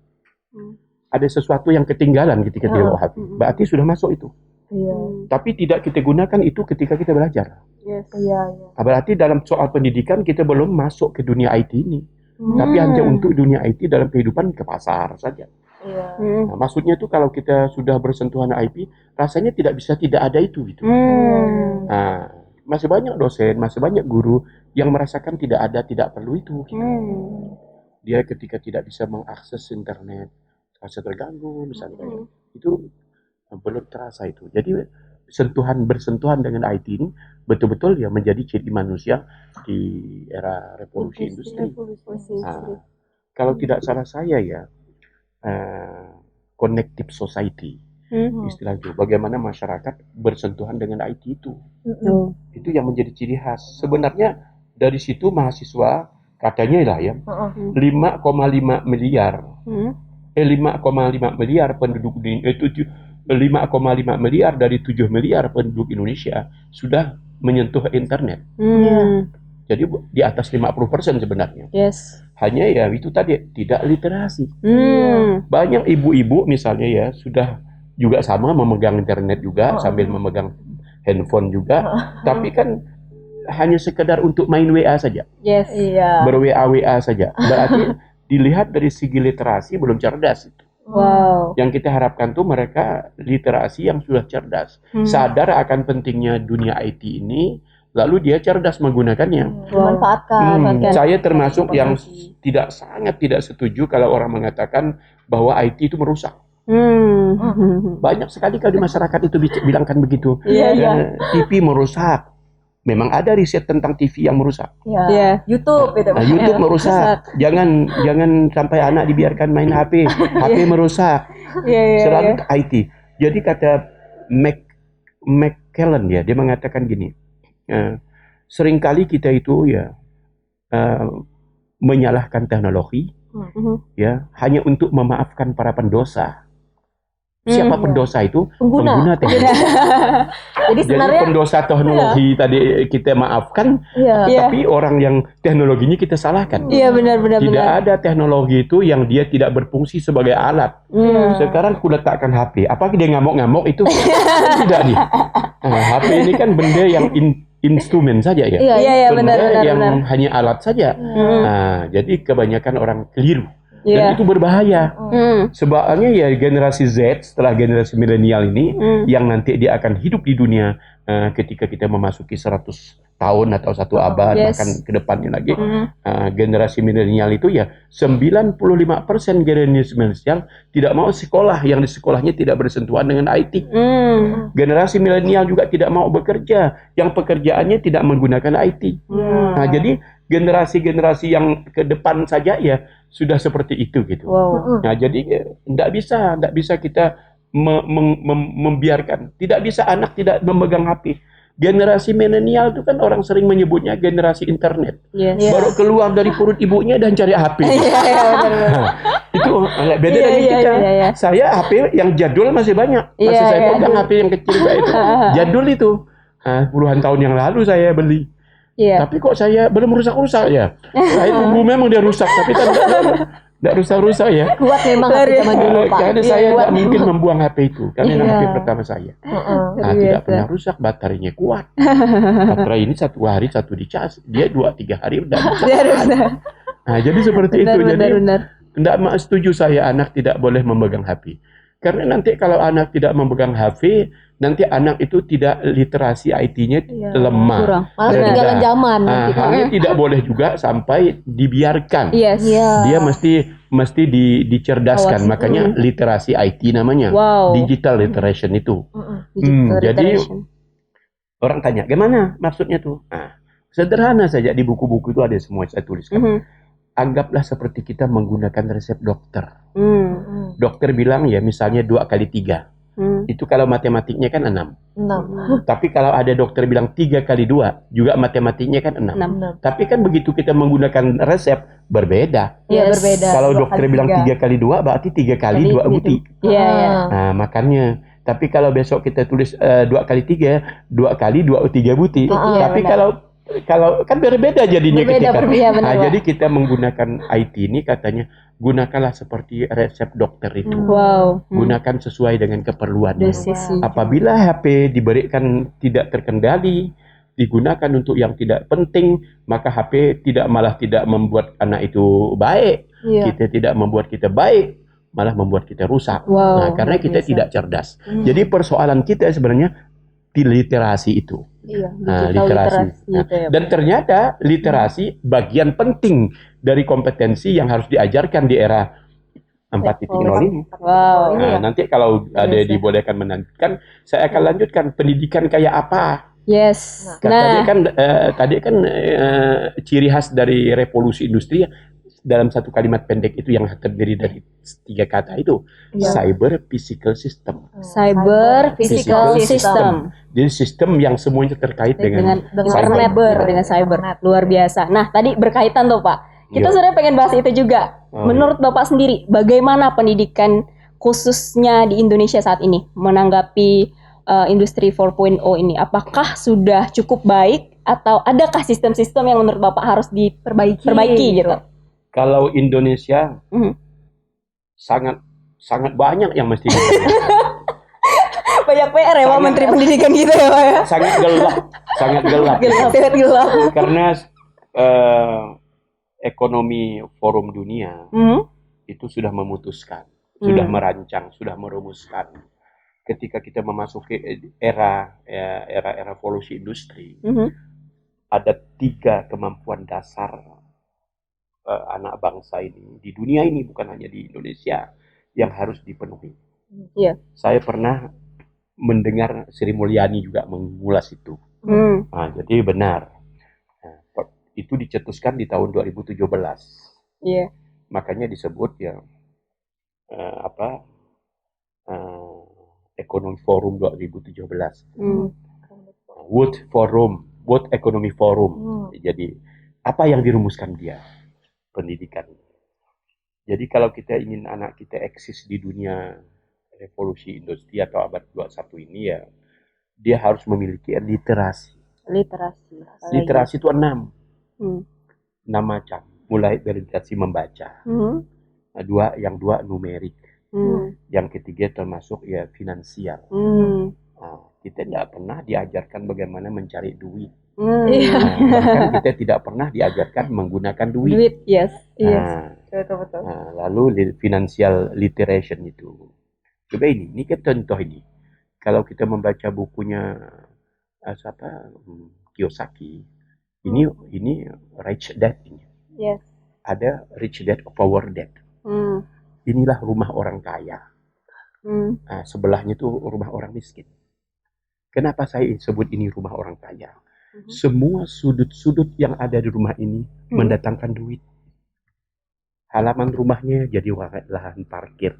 Ada sesuatu yang ketinggalan ketika dia bawa HP. Berarti sudah masuk itu. Iya. Tapi tidak kita gunakan itu ketika kita belajar. Yes. Iya. Berarti dalam soal pendidikan kita belum masuk ke dunia IT ini. Tapi hanya untuk dunia IT dalam kehidupan ke pasar saja. Iya. Nah, maksudnya tuh kalau kita sudah bersentuhan IP, rasanya tidak bisa tidak ada itu gitu. Nah, masih banyak dosen, masih banyak guru yang merasakan tidak perlu itu. Gitu. Dia ketika tidak bisa mengakses internet, rasa terganggu misalnya, itu belum terasa itu. Jadi bersentuhan dengan IT ini betul-betul ya menjadi ciri manusia di era revolusi industri. Nah, kalau tidak salah saya ya, connective society istilah itu. Bagaimana masyarakat bersentuhan dengan IT itu. Itu yang menjadi ciri khas. Sebenarnya dari situ mahasiswa katanya lah ya 5,5 miliar 5,5 miliar penduduk di 5,5 miliar dari 7 miliar penduduk Indonesia sudah menyentuh internet. Jadi di atas 50% sebenarnya. Yes. Hanya ya itu tadi tidak literasi. Banyak ibu-ibu misalnya ya sudah juga sama memegang internet juga sambil memegang handphone juga, tapi kan hanya sekedar untuk main WA saja. Yes. Iya. Ber-WA saja. Berarti dilihat dari segi literasi belum cerdas itu. Wow. Yang kita harapkan tuh mereka literasi yang sudah cerdas, sadar akan pentingnya dunia IT ini, lalu dia cerdas menggunakannya. Dimanfaatkan. Saya termasuk yang sangat tidak setuju kalau orang mengatakan bahwa IT itu merusak. Banyak sekali kalau di masyarakat itu bilangkan begitu. TV merusak. Memang ada riset tentang TV yang merusak. YouTube itu. YouTube merusak. Jangan sampai anak dibiarkan main HP. HP merusak. Selalu IT. Jadi kata McKellen ya, dia mengatakan gini. Seringkali kita itu ya menyalahkan teknologi ya hanya untuk memaafkan para pendosa. Siapa pendosa itu? Pengguna teknologi. Jadi sebenarnya pendosa teknologi tadi kita maafkan, tapi orang yang teknologinya kita salahkan. Iya benar. Tidak ada teknologi itu yang dia tidak berfungsi sebagai alat. Sekarang aku letakkan HP, apakah dia ngamuk-ngamuk itu? Tidak nih. HP ini kan benda yang instrumen saja ya. Iya benda yang hanya alat saja. Jadi kebanyakan orang keliru. Dan itu berbahaya. Sebabnya ya generasi Z setelah generasi milenial ini yang nanti dia akan hidup di dunia ketika kita memasuki 100 tahun atau 1 abad bahkan ke depannya lagi. Generasi milenial itu ya 95% generasi milenial tidak mau sekolah, yang di sekolahnya tidak bersentuhan dengan IT. Generasi milenial juga tidak mau bekerja, yang pekerjaannya tidak menggunakan IT. Nah, jadi generasi-generasi yang ke depan saja ya sudah seperti itu gitu. Nah, jadi tidak bisa kita membiarkan. Tidak bisa anak tidak memegang HP. Generasi milenial itu kan orang sering menyebutnya generasi internet. Baru keluar dari perut ibunya dan cari HP. Itu beda dari kita. Saya HP yang jadul masih banyak. Masih saya pegang HP yang kecil kayak itu. Jadul itu. Puluhan tahun yang lalu saya beli. Tapi kok saya belum rusak-rusak ya? Saya tunggu memang dia rusak, tapi tidak rusak-rusak ya. Kuat memang HP zaman dulu, Pak. Karena saya tidak mungkin membuang HP itu. Karena HP pertama saya. Tidak pernah rusak, baterainya kuat. Baterai ini 1 hari 1 dicas, dia 2-3 hari udah rusak. Nah, jadi seperti itu. Jadi tidak setuju saya anak tidak boleh memegang HP. Karena nanti kalau anak tidak memegang HP, nanti anak itu tidak literasi IT-nya lemah. Malah ketinggalan zaman. Hanya tidak boleh juga sampai dibiarkan. Dia mesti dicerdaskan. Makanya literasi IT namanya. Digital literation itu. Jadi orang tanya, gimana maksudnya tuh? Sederhana saja, di buku-buku itu ada semua saya tuliskan. Anggaplah seperti kita menggunakan resep dokter. Dokter bilang ya misalnya 2 kali 3. Itu kalau matematiknya kan 6. Tapi kalau ada dokter bilang 3 kali 2, juga matematiknya kan 6. 6. Tapi kan begitu kita menggunakan resep, berbeda. Iya, berbeda. Kalau 2 dokter kali bilang 3 kali 2, berarti 3 kali 2 butir. Iya, iya. Nah, makanya. Tapi kalau besok kita tulis 2 kali 3, 2 kali 2 3 butir. Tapi kalau kan berbeda jadinya ketika. Nah, jadi kita menggunakan IT ini katanya gunakanlah seperti resep dokter itu. Wow. Gunakan sesuai dengan keperluannya. Dosisnya. Apabila HP diberikan tidak terkendali, digunakan untuk yang tidak penting, maka HP malah tidak membuat anak itu baik. Kita tidak membuat kita baik, malah membuat kita rusak. Wow, Nah, karena kita tidak cerdas. Jadi persoalan kita sebenarnya di literasi itu. Literasi. Nah, dan ternyata literasi bagian penting dari kompetensi yang harus diajarkan di era 4.0 ini. Wow. Nah, nanti kalau ada dibolehkan melanjutkan, saya akan lanjutkan pendidikan kayak apa. Yes. Tadi kan ciri khas dari revolusi industri dalam satu kalimat pendek itu yang terdiri dari 3 kata itu, cyber physical system. Cyber physical system. Jadi sistem yang semuanya terkait dengan internet, dengan cyber. Luar biasa. Nah, tadi berkaitan tuh Pak. Kita sebenarnya pengen bahas itu juga. Menurut Bapak sendiri, bagaimana pendidikan khususnya di Indonesia saat ini menanggapi industri 4.0 ini? Apakah sudah cukup baik atau adakah sistem-sistem yang menurut Bapak harus diperbaiki gitu? Kalau Indonesia sangat banyak yang mesti banyak PR ya Pak Menteri Pendidikan gitu ya Pak ya. Sangat gelap. Karena ekonomi forum dunia itu sudah memutuskan, sudah merancang, sudah merumuskan. Ketika kita memasuki era revolusi industri, ada 3 kemampuan dasar anak bangsa ini di dunia ini, bukan hanya di Indonesia, yang harus dipenuhi. Saya pernah mendengar Sri Mulyani juga mengulas itu. Nah, jadi benar. Nah, itu dicetuskan di tahun 2017. Makanya disebut Ekonomi Forum 2017. World Economy Forum. Jadi apa yang dirumuskan dia? Pendidikan. Jadi kalau kita ingin anak kita eksis di dunia revolusi industri atau abad 21 ini, ya dia harus memiliki literasi. Literasi itu 6 macam, mulai dari literasi membaca. Yang dua numerik. Yang ketiga termasuk finansial. Kita tidak pernah diajarkan bagaimana mencari duit. Bahkan kita tidak pernah diajarkan menggunakan duit. Betul. Lalu financial literation itu. Coba ini kan contoh ini. Kalau kita membaca bukunya Kiyosaki, ini Rich Dad ini. Ada Rich Dad Poor Dad. Inilah rumah orang kaya. Sebelahnya itu rumah orang miskin. Kenapa saya sebut ini rumah orang kaya? Semua sudut-sudut yang ada di rumah ini mendatangkan duit. Halaman rumahnya jadi lahan parkir.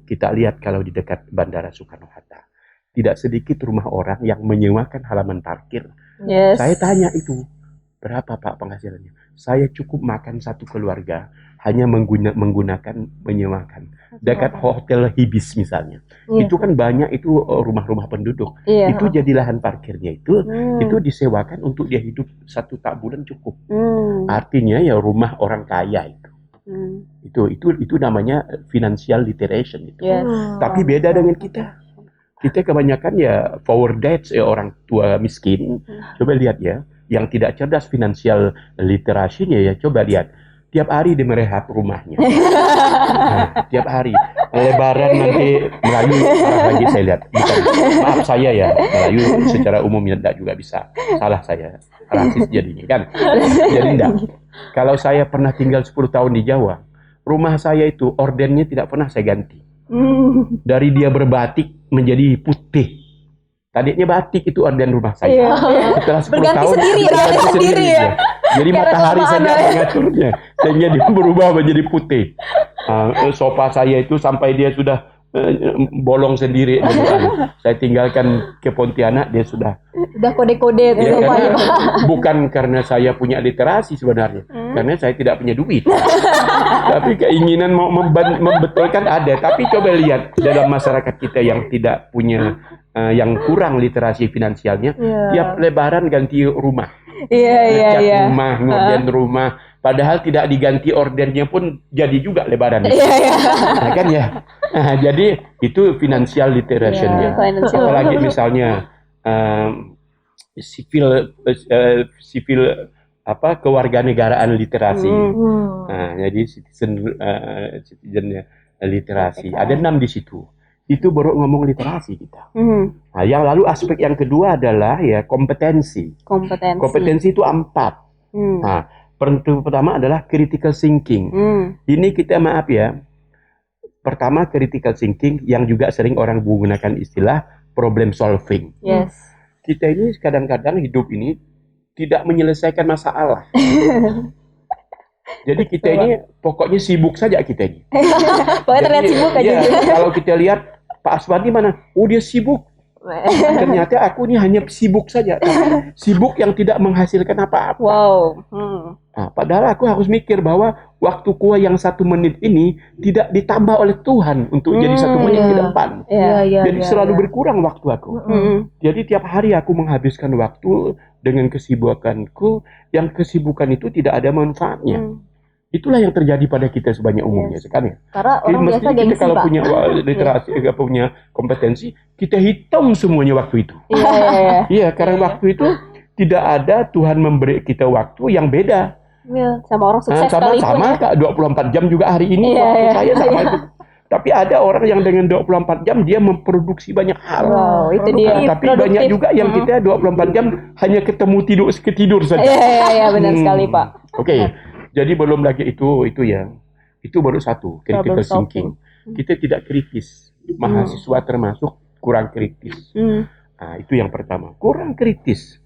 Kita lihat kalau di dekat Bandara Soekarno-Hatta, tidak sedikit rumah orang yang menyewakan halaman parkir. Saya tanya itu, berapa Pak penghasilannya? Saya cukup makan satu keluarga hanya menggunakan menyewakan dekat hotel Hibis misalnya. Itu kan banyak itu rumah-rumah penduduk. Itu jadi lahan parkirnya itu disewakan untuk dia hidup 1 bulan cukup. Artinya ya rumah orang kaya itu. Itu namanya financial literation itu. Tapi beda dengan kita. Kita kebanyakan ya poor dads, orang tua miskin. Coba lihat ya, yang tidak cerdas financial literasinya ya, coba lihat. Tiap hari dia merehab rumahnya. Tiap hari. Lebaran nanti Melayu lagi saya lihat. Bukan, maaf saya ya, Melayu secara umumnya tidak juga bisa. Salah saya. Rasis jadinya kan. Jadi enggak. Kalau saya pernah tinggal 10 tahun di Jawa, rumah saya itu ordennya tidak pernah saya ganti. Dari dia berbatik menjadi putih. Tadinya batik itu orden rumah saya. Setelah 10 berganti tahun berganti sendiri ya. Jadi matahari saja mengaturnya, sehingga dia berubah menjadi putih. Sofa saya itu sampai dia sudah bolong sendiri. Saya tinggalkan ke Pontianak, dia sudah. Udah kode-kode itu Ya, semuanya, Pak. bukan karena saya punya literasi sebenarnya, karena saya tidak punya duit. Tapi keinginan mau membetulkan ada. Tapi coba lihat dalam masyarakat kita yang tidak punya, yang kurang literasi finansialnya, tiap Lebaran ganti rumah. Iya. Cat rumah, ngorden rumah. Padahal tidak diganti ordernya pun jadi juga Lebaran. Nah, kan ya. Nah, jadi itu financial literation ya. Apalagi misalnya sivil kewarganegaraan literasi. Nah, jadi citizen literasi. Ada 6 di situ. Itu baru ngomong literasi kita. Nah, yang lalu aspek yang kedua adalah ya kompetensi. Kompetensi itu 4. Nah, pertama adalah critical thinking. Ini kita maaf ya. Pertama critical thinking yang juga sering orang menggunakan istilah problem solving. Yes. Kita ini kadang-kadang hidup ini tidak menyelesaikan masalah. Jadi kita ini pokoknya sibuk saja kita ini. Pokoknya terlihat sibuk aja. Ya, kalau kita lihat Pak Aswandi mana? Oh, dia sibuk. Ternyata aku ini hanya sibuk saja. Tapi sibuk yang tidak menghasilkan apa-apa. Wow. Nah, padahal aku harus mikir bahwa waktuku yang 1 menit ini tidak ditambah oleh Tuhan untuk jadi 1 menit ke depan. Jadi selalu berkurang waktu aku. Jadi tiap hari aku menghabiskan waktu dengan kesibukanku, yang kesibukan itu tidak ada manfaatnya. Itulah yang terjadi pada kita sebanyak umumnya sekarang. Karena orang biasa kita gengsi, kalau Pak. punya literasi, punya kompetensi, kita hitung semuanya waktu itu. Iya, karena waktu itu tidak ada Tuhan memberi kita waktu yang beda. Sama orang sukses sekalipun. Sama 24 jam juga hari ini waktu saya sama itu. Tapi ada orang yang dengan 24 jam dia memproduksi banyak hal. Wow, itu dia. Tapi banyak juga yang kita 24 jam hanya ketemu tidur saja. Iya, benar sekali, Pak. Oke. Jadi belum lagi itu ya. Itu baru 1, critical thinking. Kita tidak kritis. Mahasiswa termasuk kurang kritis. Nah, itu yang pertama. Kurang kritis.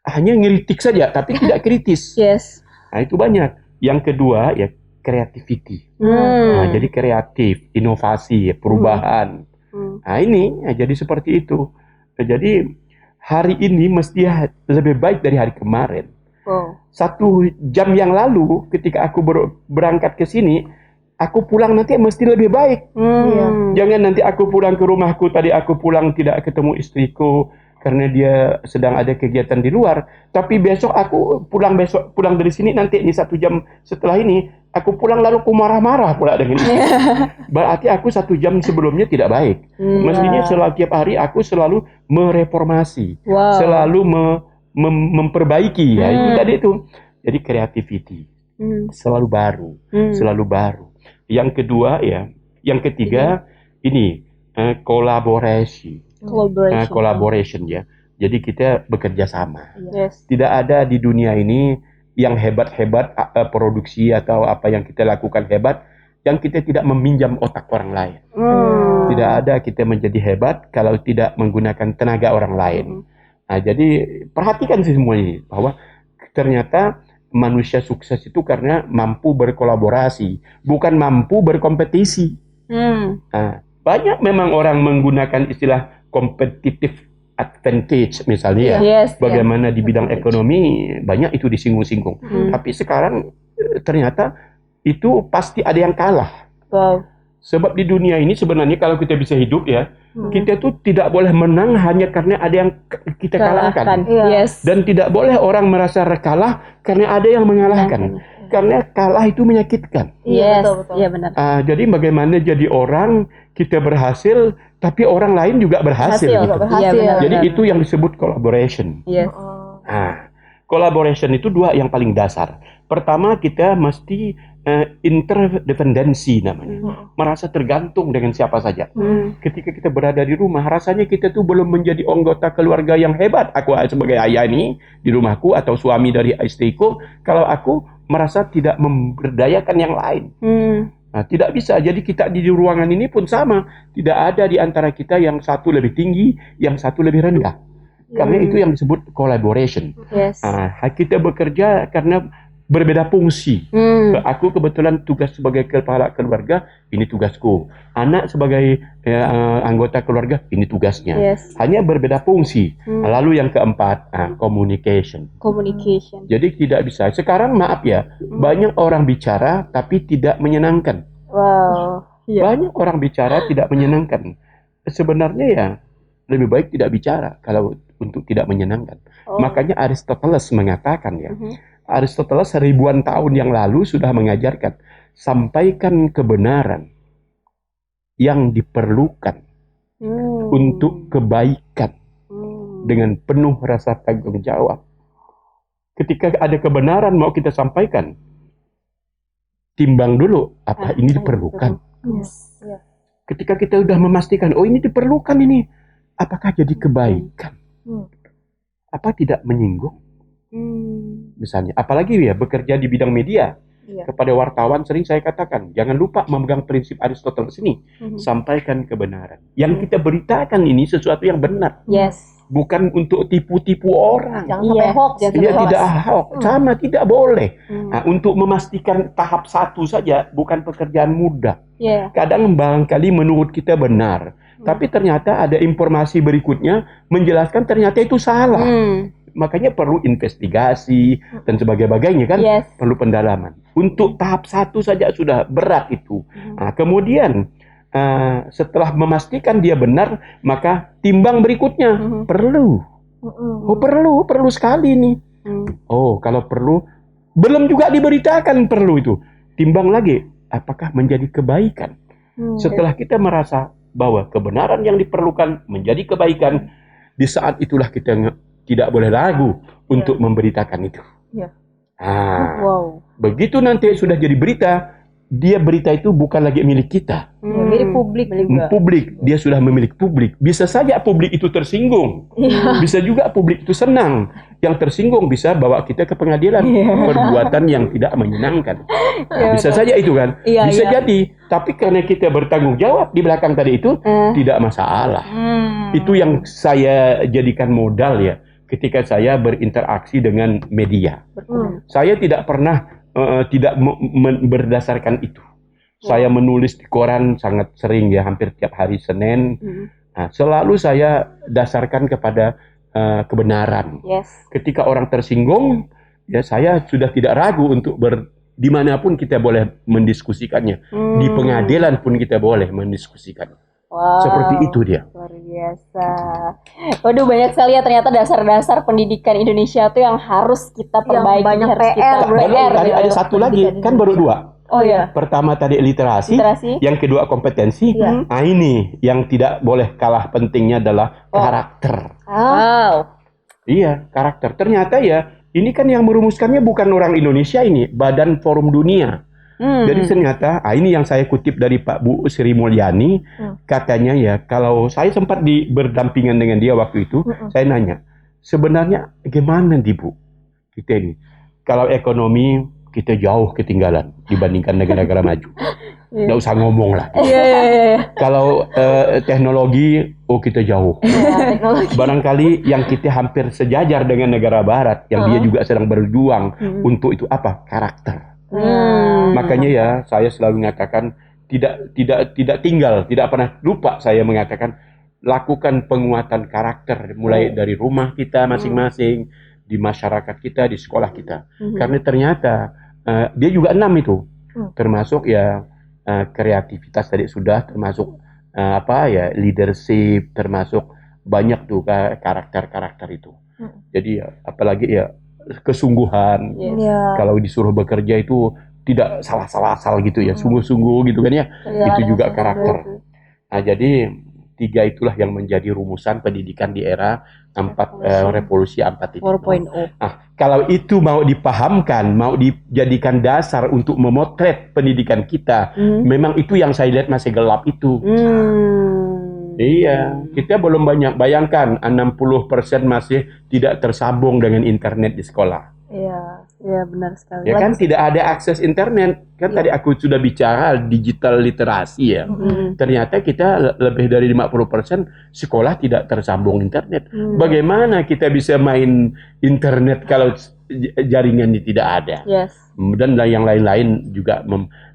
Hanya ngeritik saja tapi tidak kritis. Yes. Nah, itu banyak. Yang kedua ya creativity. Nah, jadi kreatif, inovasi, perubahan. Nah, ini ya, jadi seperti itu. Jadi hari ini mesti lebih baik dari hari kemarin. 1 jam yang lalu ketika aku berangkat ke sini, aku pulang nanti mesti lebih baik. Jangan nanti aku pulang ke rumahku, tadi aku pulang tidak ketemu istriku karena dia sedang ada kegiatan di luar. Tapi besok aku pulang dari sini nanti ini 1 jam setelah ini aku pulang lalu aku marah-marah pula dengan istri. Berarti aku 1 jam sebelumnya tidak baik. Mestinya tiap hari aku selalu mereformasi, selalu memperbaiki ya itu tadi itu. Jadi creativity selalu baru. Yang kedua ya, yang ketiga ini collaboration ya. Jadi kita bekerja sama. Tidak ada di dunia ini yang hebat-hebat produksi atau apa yang kita lakukan hebat yang kita tidak meminjam otak orang lain. Tidak ada kita menjadi hebat kalau tidak menggunakan tenaga orang lain. Nah, jadi perhatikan sih semua ini bahwa ternyata manusia sukses itu karena mampu berkolaborasi, bukan mampu berkompetisi. Nah, banyak memang orang menggunakan istilah competitive advantage misalnya bagaimana di bidang ekonomi banyak itu disinggung-singgung. Tapi sekarang ternyata itu pasti ada yang kalah. Sebab di dunia ini sebenarnya kalau kita bisa hidup ya, kita tuh tidak boleh menang hanya karena ada yang kita kalahkan. Dan tidak boleh orang merasa kalah karena ada yang mengalahkan. Karena kalah itu menyakitkan. Betul. Iya benar. Jadi bagaimana jadi orang kita berhasil, tapi orang lain juga berhasil. Gitu. Jadi itu yang disebut collaboration. Collaboration itu 2 yang paling dasar. Pertama kita mesti interdependensi namanya. Merasa tergantung dengan siapa saja. Ketika kita berada di rumah, rasanya kita tuh belum menjadi anggota keluarga yang hebat. Aku sebagai ayah ini di rumahku atau suami dari istriku, kalau aku merasa tidak memberdayakan yang lain. Nah, tidak bisa. Jadi kita di ruangan ini pun sama. Tidak ada di antara kita yang satu lebih tinggi, yang satu lebih rendah. Karena itu yang disebut collaboration. Kita bekerja karena berbeda fungsi. Aku kebetulan tugas sebagai kepala keluarga, ini tugasku. Anak sebagai anggota keluarga, ini tugasnya. Yes. Hanya berbeda fungsi. Lalu yang keempat, communication. Communication. Jadi tidak bisa. Sekarang maaf ya, banyak orang bicara tapi tidak menyenangkan. Wow. Iya. Banyak orang bicara tidak menyenangkan. Sebenarnya ya lebih baik tidak bicara kalau untuk tidak menyenangkan. Makanya Aristoteles mengatakan ya, Aristoteles ribuan tahun yang lalu sudah mengajarkan, sampaikan kebenaran yang diperlukan untuk kebaikan dengan penuh rasa tanggung jawab. Ketika ada kebenaran mau kita sampaikan, timbang dulu apa ini diperlukan. Yes. Ketika kita sudah memastikan, oh ini diperlukan ini, apakah jadi kebaikan? Apa tidak menyinggung? Misalnya, apalagi ya bekerja di bidang media. Kepada wartawan sering saya katakan, jangan lupa memegang prinsip Aristoteles ini, sampaikan kebenaran. Yang kita beritakan ini sesuatu yang benar. Yes. Bukan untuk tipu-tipu orang. Jangan sampai hoax. Iya, tidak hoax. Sama, tidak boleh. Nah, untuk memastikan tahap 1 saja bukan pekerjaan mudah. Kadang barangkali menurut kita benar, tapi ternyata ada informasi berikutnya menjelaskan ternyata itu salah. Makanya perlu investigasi dan sebagainya kan, perlu pendalaman. Untuk tahap 1 saja sudah berat itu. Nah, kemudian setelah memastikan dia benar, maka timbang berikutnya perlu. Oh perlu sekali nih. Oh kalau perlu, belum juga diberitakan perlu itu. Timbang lagi, apakah menjadi kebaikan? Setelah kita merasa bahwa kebenaran yang diperlukan menjadi kebaikan, di saat itulah kita tidak boleh ragu untuk memberitakan itu. Begitu nanti sudah jadi berita, berita itu bukan lagi milik kita. Milik publik. Publik, dia sudah memiliki publik. Bisa saja publik itu tersinggung. Bisa juga publik itu senang. Yang tersinggung bisa bawa kita ke pengadilan. Perbuatan yang tidak menyenangkan. Bisa saja itu kan. Bisa jadi. Tapi karena kita bertanggung jawab di belakang tadi itu, tidak masalah. Itu yang saya jadikan modal ya. Ketika saya berinteraksi dengan media. Saya tidak pernah tidak berdasarkan itu. Saya menulis di koran sangat sering ya, hampir tiap hari Senin. Nah, selalu saya dasarkan kepada kebenaran. Ketika orang tersinggung, ya saya sudah tidak ragu untuk dimanapun kita boleh mendiskusikannya. Di pengadilan pun kita boleh mendiskusikannya. Seperti itu dia. Luar biasa. Waduh, banyak sekali ya ternyata dasar-dasar pendidikan Indonesia tuh yang harus kita perbaiki. Banyak harus PR. Tadi ada satu lagi, kan baru 2. Oh ya. Pertama tadi literasi, yang kedua kompetensi. Nah ini yang tidak boleh kalah pentingnya adalah karakter. Iya, karakter. Ternyata ya, ini kan yang merumuskannya bukan orang Indonesia ini, Badan Forum Dunia. Jadi ternyata, ini yang saya kutip dari Pak Bu Sri Mulyani, katanya ya, kalau saya sempat berdampingan dengan dia waktu itu, saya nanya, sebenarnya gimana nih Bu, kita ini, kalau ekonomi kita jauh ketinggalan dibandingkan negara-negara maju, nggak usah ngomong lah. Kalau teknologi, kita jauh. Barangkali yang kita hampir sejajar dengan negara Barat, yang dia juga sedang berjuang untuk itu apa? Karakter. Makanya ya saya selalu mengatakan tidak tinggal, tidak pernah lupa saya mengatakan lakukan penguatan karakter mulai dari rumah kita masing-masing, di masyarakat kita, di sekolah kita. Karena ternyata dia juga 6 itu. Termasuk ya kreativitas tadi sudah, termasuk leadership, termasuk banyak tuh karakter-karakter itu. Jadi ya, apalagi ya kesungguhan. Kalau disuruh bekerja itu tidak salah-salah asal gitu ya, sungguh-sungguh gitu kan ya. Itu juga karakter. Nah, jadi 3 itulah yang menjadi rumusan pendidikan di era revolusi 4.0. Nah, kalau itu mau dipahamkan, mau dijadikan dasar untuk memotret pendidikan kita, memang itu yang saya lihat masih gelap itu. Iya, kita belum banyak. Bayangkan 60% masih tidak tersambung dengan internet di sekolah. Iya benar sekali. Ya kan tidak ada akses internet. Kan tadi aku sudah bicara digital literasi ya. Ternyata kita lebih dari 50% sekolah tidak tersambung internet. Bagaimana kita bisa main internet kalau jaringan ini tidak ada. Yes. Dan yang lain-lain juga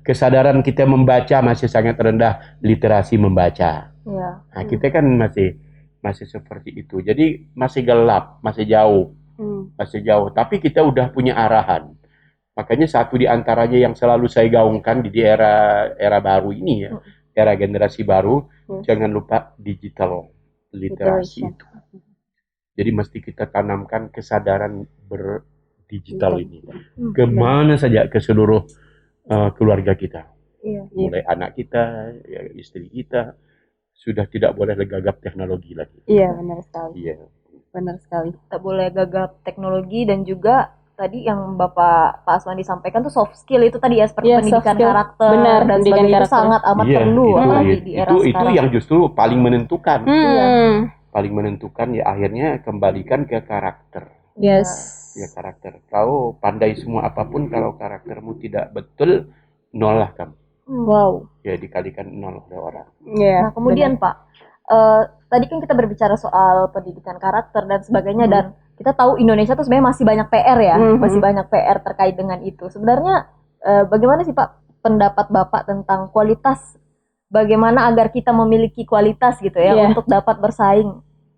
kesadaran kita membaca masih sangat rendah, literasi membaca. Iya. Nah, kita kan masih seperti itu. Jadi masih gelap, masih jauh. Masih jauh, tapi kita udah punya arahan. Makanya satu di antaranya yang selalu saya gaungkan di era baru ini ya, era generasi baru, jangan lupa digital literasi itu. Jadi mesti kita tanamkan kesadaran berdigital ini. Kemana saja, ke seluruh keluarga kita. Mulai anak kita, ya, istri kita, sudah tidak boleh gagap teknologi lagi. Iya, benar sekali. Iya. Benar sekali. Tak boleh gagap teknologi, dan juga tadi yang Pak Aswan disampaikan tuh soft skill itu tadi ya, seperti pendidikan karakter. Benar, dan sebagainya itu sangat amat perlu apalagi di era sekarang. Itu yang justru paling menentukan. Iya. Paling menentukan ya akhirnya kembalikan ke karakter. Yes. Ya karakter. Kau pandai semua apapun, kalau karaktermu tidak betul, nol lah kamu. Wow. Ya dikalikan nol oleh orang. Yeah, nah kemudian benar. Pak, tadi kan kita berbicara soal pendidikan karakter dan sebagainya, dan kita tahu Indonesia tuh sebenarnya masih banyak PR ya, masih banyak PR terkait dengan itu. Sebenarnya bagaimana sih Pak pendapat Bapak tentang kualitas, bagaimana agar kita memiliki kualitas gitu ya, untuk dapat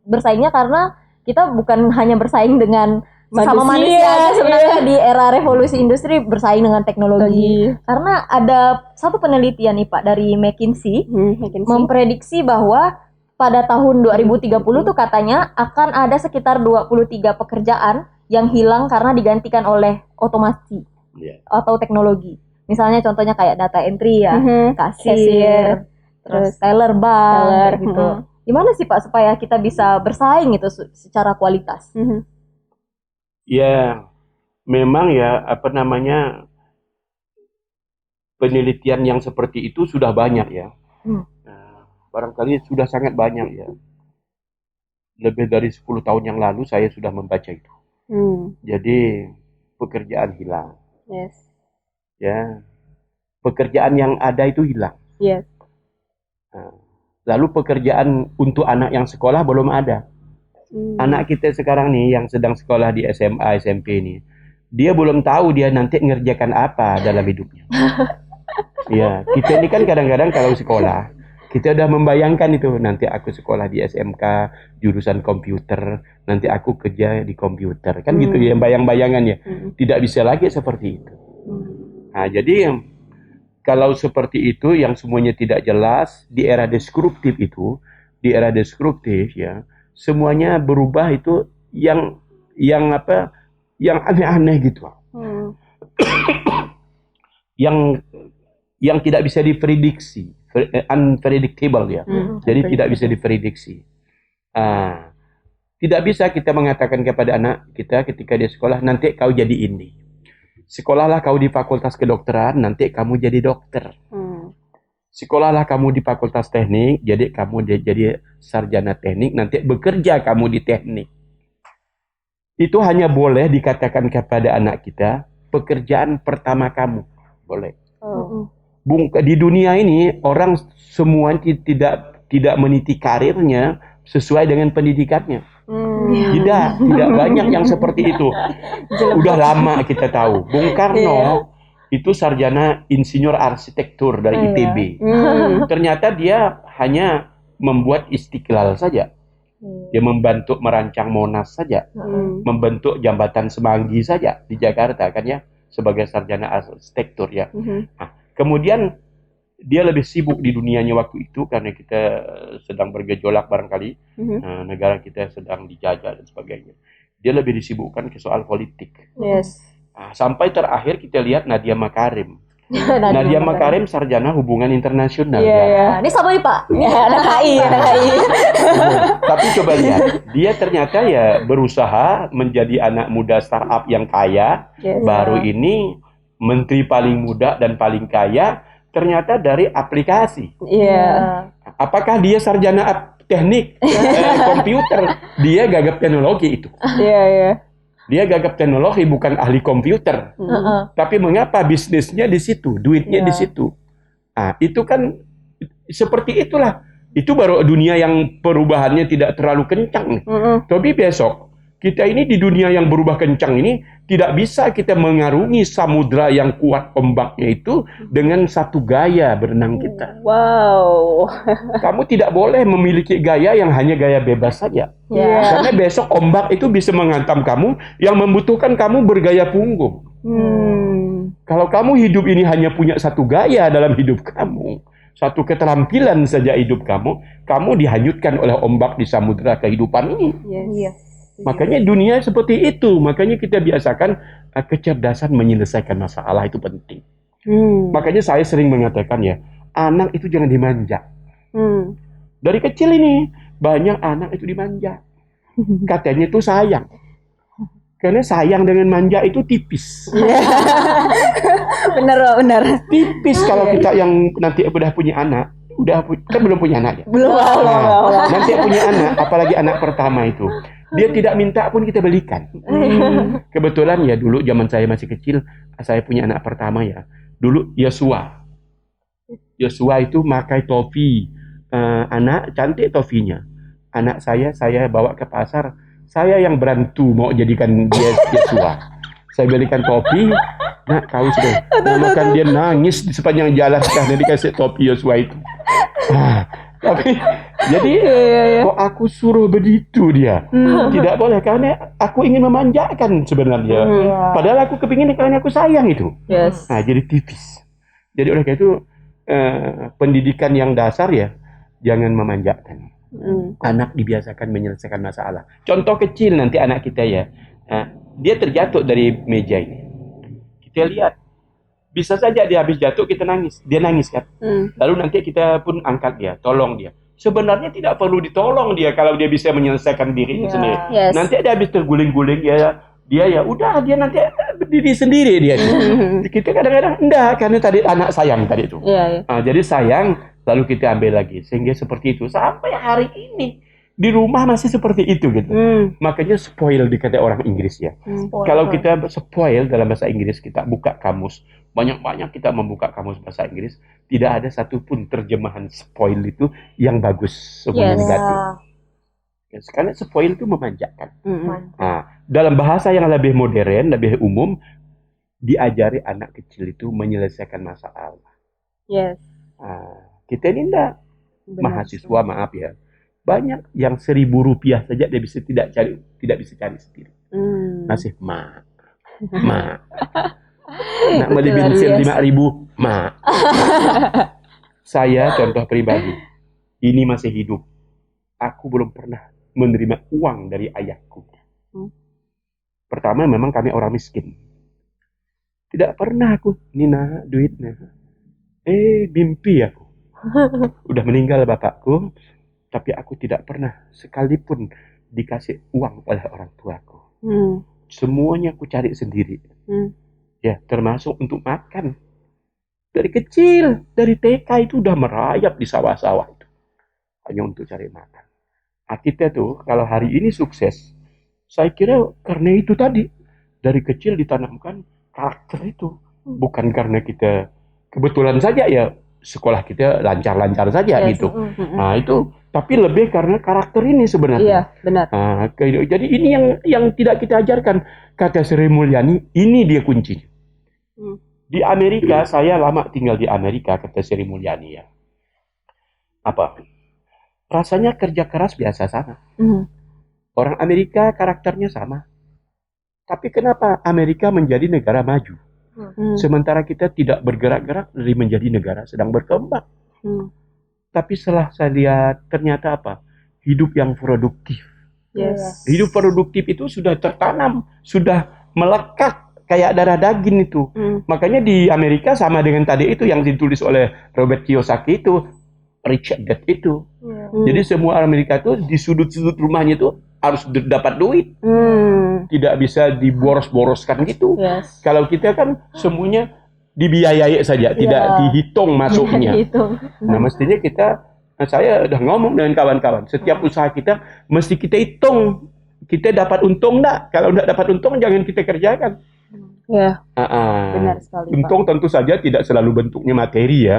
bersaingnya, karena kita bukan hanya bersaing dengan sama manusia sebenarnya di era revolusi industri, bersaing dengan teknologi. Karena ada satu penelitian nih Pak dari McKinsey, memprediksi bahwa pada tahun 2030 tuh katanya akan ada sekitar 23 pekerjaan yang hilang karena digantikan oleh otomasi atau teknologi. Misalnya contohnya kayak data entry ya, kasir, terus teller bank gitu. Gimana sih Pak supaya kita bisa bersaing itu secara kualitas? Ya, memang ya penelitian yang seperti itu sudah banyak ya. Barangkali sudah sangat banyak ya. Lebih dari 10 tahun yang lalu saya sudah membaca itu. Jadi pekerjaan hilang. Yes. Ya, pekerjaan yang ada itu hilang. Yes. Lalu pekerjaan untuk anak yang sekolah belum ada. Anak kita sekarang nih yang sedang sekolah di SMA, SMP nih, dia belum tahu dia nanti ngerjakan apa dalam hidupnya. Ya, kita ini kan kadang-kadang kalau sekolah, kita udah membayangkan itu, nanti aku sekolah di SMK, jurusan komputer, nanti aku kerja di komputer. Kan gitu ya, bayang-bayangannya. Tidak bisa lagi seperti itu. Nah, jadi kalau seperti itu, yang semuanya tidak jelas, di era deskriptif itu, ya, semuanya berubah itu yang aneh-aneh gitu. yang tidak bisa diprediksi, unpredictable ya. Jadi tidak bisa diprediksi. Tidak bisa kita mengatakan kepada anak kita ketika dia sekolah, nanti kau jadi ini. Sekolahlah kau di fakultas kedokteran, nanti kamu jadi dokter. Sekolahlah kamu di fakultas teknik, jadi kamu jadi sarjana teknik, nanti bekerja kamu di teknik. Itu hanya boleh dikatakan kepada anak kita, pekerjaan pertama kamu. Boleh. Di dunia ini, orang semua tidak meniti karirnya sesuai dengan pendidikannya. Tidak banyak yang seperti itu. Udah lama kita tahu. Bung Karno itu sarjana insinyur arsitektur dari ITB. Ternyata dia hanya membuat Istiqlal saja. Dia membantu merancang Monas saja. Membentuk jembatan Semanggi saja di Jakarta kan ya, sebagai sarjana arsitektur ya. Nah, kemudian dia lebih sibuk di dunianya waktu itu karena kita sedang bergejolak barangkali. Negara kita sedang dijajah dan sebagainya. Dia lebih disibukkan ke soal politik. Yes. Sampai terakhir kita lihat Nadia Makarim. Nadia Makarim sarjana hubungan internasional. Nah, ini sama nih Pak. Ada KI. Tapi coba lihat, dia ternyata ya berusaha menjadi anak muda startup yang kaya. Baru ini menteri paling muda dan paling kaya ternyata dari aplikasi. Apakah dia sarjana teknik komputer? Dia gagap teknologi itu. Dia gagap teknologi, bukan ahli komputer. Tapi mengapa bisnisnya di situ, duitnya di situ? Itu kan seperti itulah. Itu baru dunia yang perubahannya tidak terlalu kencang. Tapi besok Kita ini di dunia yang berubah kencang ini tidak bisa kita mengarungi samudra yang kuat ombaknya itu dengan satu gaya berenang kita. Wow. Kamu tidak boleh memiliki gaya yang hanya gaya bebas saja. Ya. Karena besok ombak itu bisa menghantam kamu yang membutuhkan kamu bergaya punggung. Kalau kamu hidup ini hanya punya satu gaya dalam hidup kamu, satu keterampilan saja hidup kamu, kamu dihanyutkan oleh ombak di samudra kehidupan ini. Iya. Makanya dunia seperti itu. Makanya kita biasakan kecerdasan menyelesaikan masalah itu penting. Makanya saya sering mengatakan ya, anak itu jangan dimanja. Dari kecil ini banyak anak itu dimanja. Katanya itu sayang. Karena sayang dengan manja itu tipis. Benar. Tipis kalau kita yang nanti udah punya anak. Kita belum punya anak ya? Belum. Nanti punya anak, apalagi anak pertama itu. Dia tidak minta pun kita belikan. Kebetulan ya dulu zaman saya masih kecil, saya punya anak pertama ya. Dulu Yosua. Yosua itu pakai topi. Anak cantik topinya. Anak saya bawa ke pasar. Saya yang berantu mau jadikan dia Yosua. Saya belikan topi. Nah, kau sudah namakan dia nangis di sepanjang jalan karena dikasih topi Yosua itu. Tapi jadi kok aku suruh begitu dia tidak boleh karena aku ingin memanjakan sebenarnya. Padahal aku kepingin karena aku sayang itu. Nah, jadi tipis. Jadi oleh karena itu pendidikan yang dasar ya jangan memanjakan. Anak dibiasakan menyelesaikan masalah. Contoh kecil nanti anak kita ya, dia terjatuh dari meja ini. Kita lihat. Bisa saja dia habis jatuh kita nangis. Dia nangis kan. Lalu nanti kita pun angkat dia, tolong dia. Sebenarnya tidak perlu ditolong dia kalau dia bisa menyelesaikan dirinya sendiri. Nanti dia habis terguling-guling dia ya udah dia nanti berdiri sendiri dia. Kita kadang-kadang enggak karena tadi anak sayang tadi itu. Jadi sayang lalu kita ambil lagi sehingga seperti itu sampai hari ini. Di rumah masih seperti itu gitu. Makanya spoil dikata orang Inggris ya. Kalau kita spoil dalam bahasa Inggris, kita buka kamus, banyak-banyak kita membuka kamus bahasa Inggris, tidak ada satupun terjemahan spoil itu yang bagus sebelum negatif. Karena spoil itu memanjakan. Dalam bahasa yang lebih modern, lebih umum, diajari anak kecil itu menyelesaikan masalah. Kita ini enggak. Mahasiswa maaf ya. Banyak yang Rp1.000 saja dia bisa tidak bisa cari sendiri. Masih nak beli bensin 5.000 Saya contoh pribadi ini masih hidup. Aku belum pernah menerima uang dari ayahku. Pertama memang kami orang miskin. Tidak pernah aku Nina duitnya. Mimpi aku. Udah meninggal bapakku. Tapi aku tidak pernah sekalipun dikasih uang oleh orang tuaku. Semuanya aku cari sendiri. Ya, termasuk untuk makan. Dari kecil, dari TK itu udah merayap di sawah-sawah itu. Hanya untuk cari makan. Kita tuh kalau hari ini sukses, saya kira karena itu tadi. Dari kecil ditanamkan karakter itu. Bukan karena kita kebetulan saja ya sekolah kita lancar-lancar saja gitu. Nah itu tapi lebih karena karakter ini sebenarnya. Iya, benar. Jadi ini yang tidak kita ajarkan. Kata Sri Mulyani, ini dia kuncinya. Di Amerika, saya lama tinggal di Amerika, kata Sri Mulyani ya. Apa? Rasanya kerja keras biasa sama. Orang Amerika karakternya sama. Tapi kenapa Amerika menjadi negara maju? Sementara kita tidak bergerak-gerak dari menjadi negara sedang berkembang. Tapi setelah saya lihat ternyata apa? Hidup yang produktif. Hidup produktif itu sudah tertanam, sudah melekat kayak darah daging itu. Makanya di Amerika sama dengan tadi itu yang ditulis oleh Robert Kiyosaki itu, Rich Dad itu. Jadi semua orang Amerika itu di sudut-sudut rumahnya itu harus dapat duit. Tidak bisa diboros-boroskan gitu. Kalau kita kan semuanya dibiayai saja, tidak dihitung masuknya. Nah, mestinya saya udah ngomong dengan kawan-kawan, setiap usaha kita mesti kita hitung. Kita dapat untung enggak? Kalau enggak dapat untung jangan kita kerjakan. Benar sekali, untung Pak. Tentu saja tidak selalu bentuknya materi ya.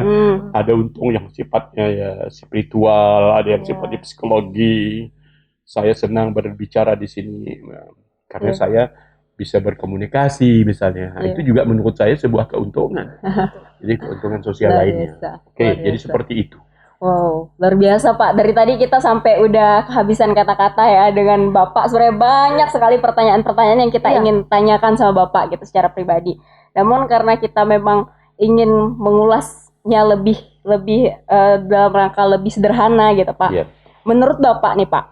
Ada untung yang sifatnya ya spiritual, ada yang sifatnya psikologi. saya senang berbicara di sini karena saya bisa berkomunikasi misalnya. Nah, itu juga menurut saya sebuah keuntungan. Jadi keuntungan sosial Luar lainnya. biasa, Oke, luar jadi biasa. seperti itu. Wow, luar biasa Pak. Dari tadi kita sampai udah kehabisan kata-kata ya dengan Bapak. Sebenarnya banyak sekali pertanyaan-pertanyaan yang kita ingin tanyakan sama Bapak gitu secara pribadi. Namun karena kita memang ingin mengulasnya lebih dalam rangka lebih sederhana gitu Pak. Iya. Menurut Bapak nih Pak,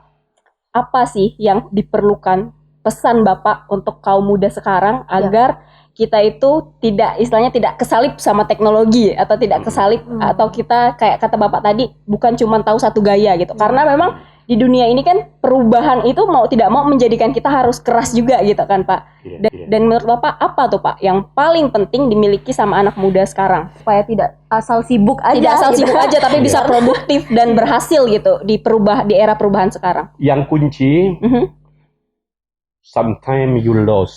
apa sih yang diperlukan pesan Bapak untuk kaum muda sekarang agar kita itu tidak istilahnya tidak kesalip sama teknologi atau tidak kesalip atau kita kayak kata Bapak tadi bukan cuma tahu satu gaya gitu. Karena memang di dunia ini kan perubahan itu mau tidak mau menjadikan kita harus keras juga gitu kan Pak. Dan menurut Bapak apa tuh Pak yang paling penting dimiliki sama anak muda sekarang supaya tidak asal sibuk aja. Tidak asal gitu. sibuk aja tapi bisa produktif dan berhasil gitu di era perubahan sekarang. Yang kunci, sometimes you lose,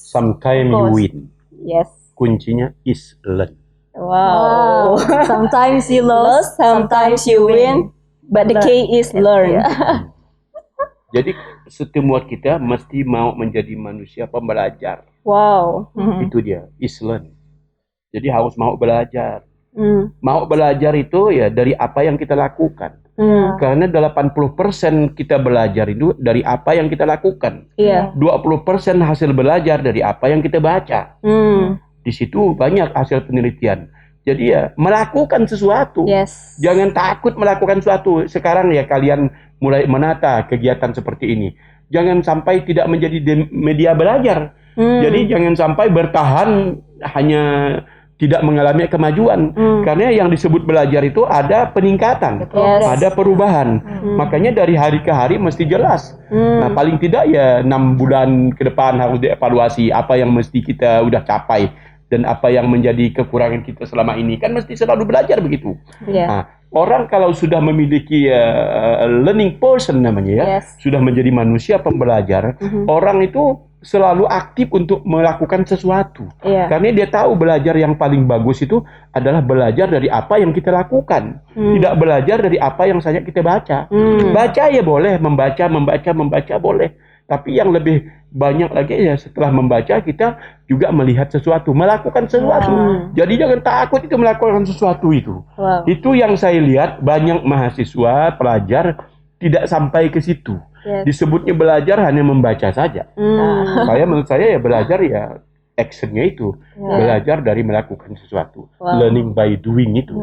sometimes you win. Yes. Kuncinya is learn. Wow. Sometimes you lose, sometimes you win, but the key is learn. Jadi setiap kita mesti mau menjadi manusia pembelajar. Wow. Itu dia, is learn. Jadi harus mau belajar. Mau belajar itu ya dari apa yang kita lakukan. Karena 80% kita belajar itu dari apa yang kita lakukan. 20% hasil belajar dari apa yang kita baca. Di situ banyak hasil penelitian. Jadi ya melakukan sesuatu. Jangan takut melakukan sesuatu. Sekarang ya kalian mulai menata kegiatan seperti ini. Jangan sampai tidak menjadi media belajar. Jadi jangan sampai bertahan hanya tidak mengalami kemajuan. Karena yang disebut belajar itu ada peningkatan, ada perubahan. Makanya dari hari ke hari mesti jelas. Nah, paling tidak ya 6 bulan ke depan harus dievaluasi apa yang mesti kita udah capai dan apa yang menjadi kekurangan kita selama ini. Kan mesti selalu belajar begitu. Nah, orang kalau sudah memiliki learning person namanya sudah menjadi manusia pembelajar, orang itu selalu aktif untuk melakukan sesuatu. Karena dia tahu belajar yang paling bagus itu adalah belajar dari apa yang kita lakukan. Tidak belajar dari apa yang saja kita baca. Baca ya boleh, membaca boleh. Tapi yang lebih banyak lagi ya setelah membaca kita juga melihat sesuatu, melakukan sesuatu. Jadi jangan takut itu melakukan sesuatu itu. Itu yang saya lihat banyak mahasiswa, pelajar tidak sampai ke situ. Disebutnya belajar hanya membaca saja. Menurut saya ya belajar ya actionnya itu. Belajar dari melakukan sesuatu. Learning by doing itu.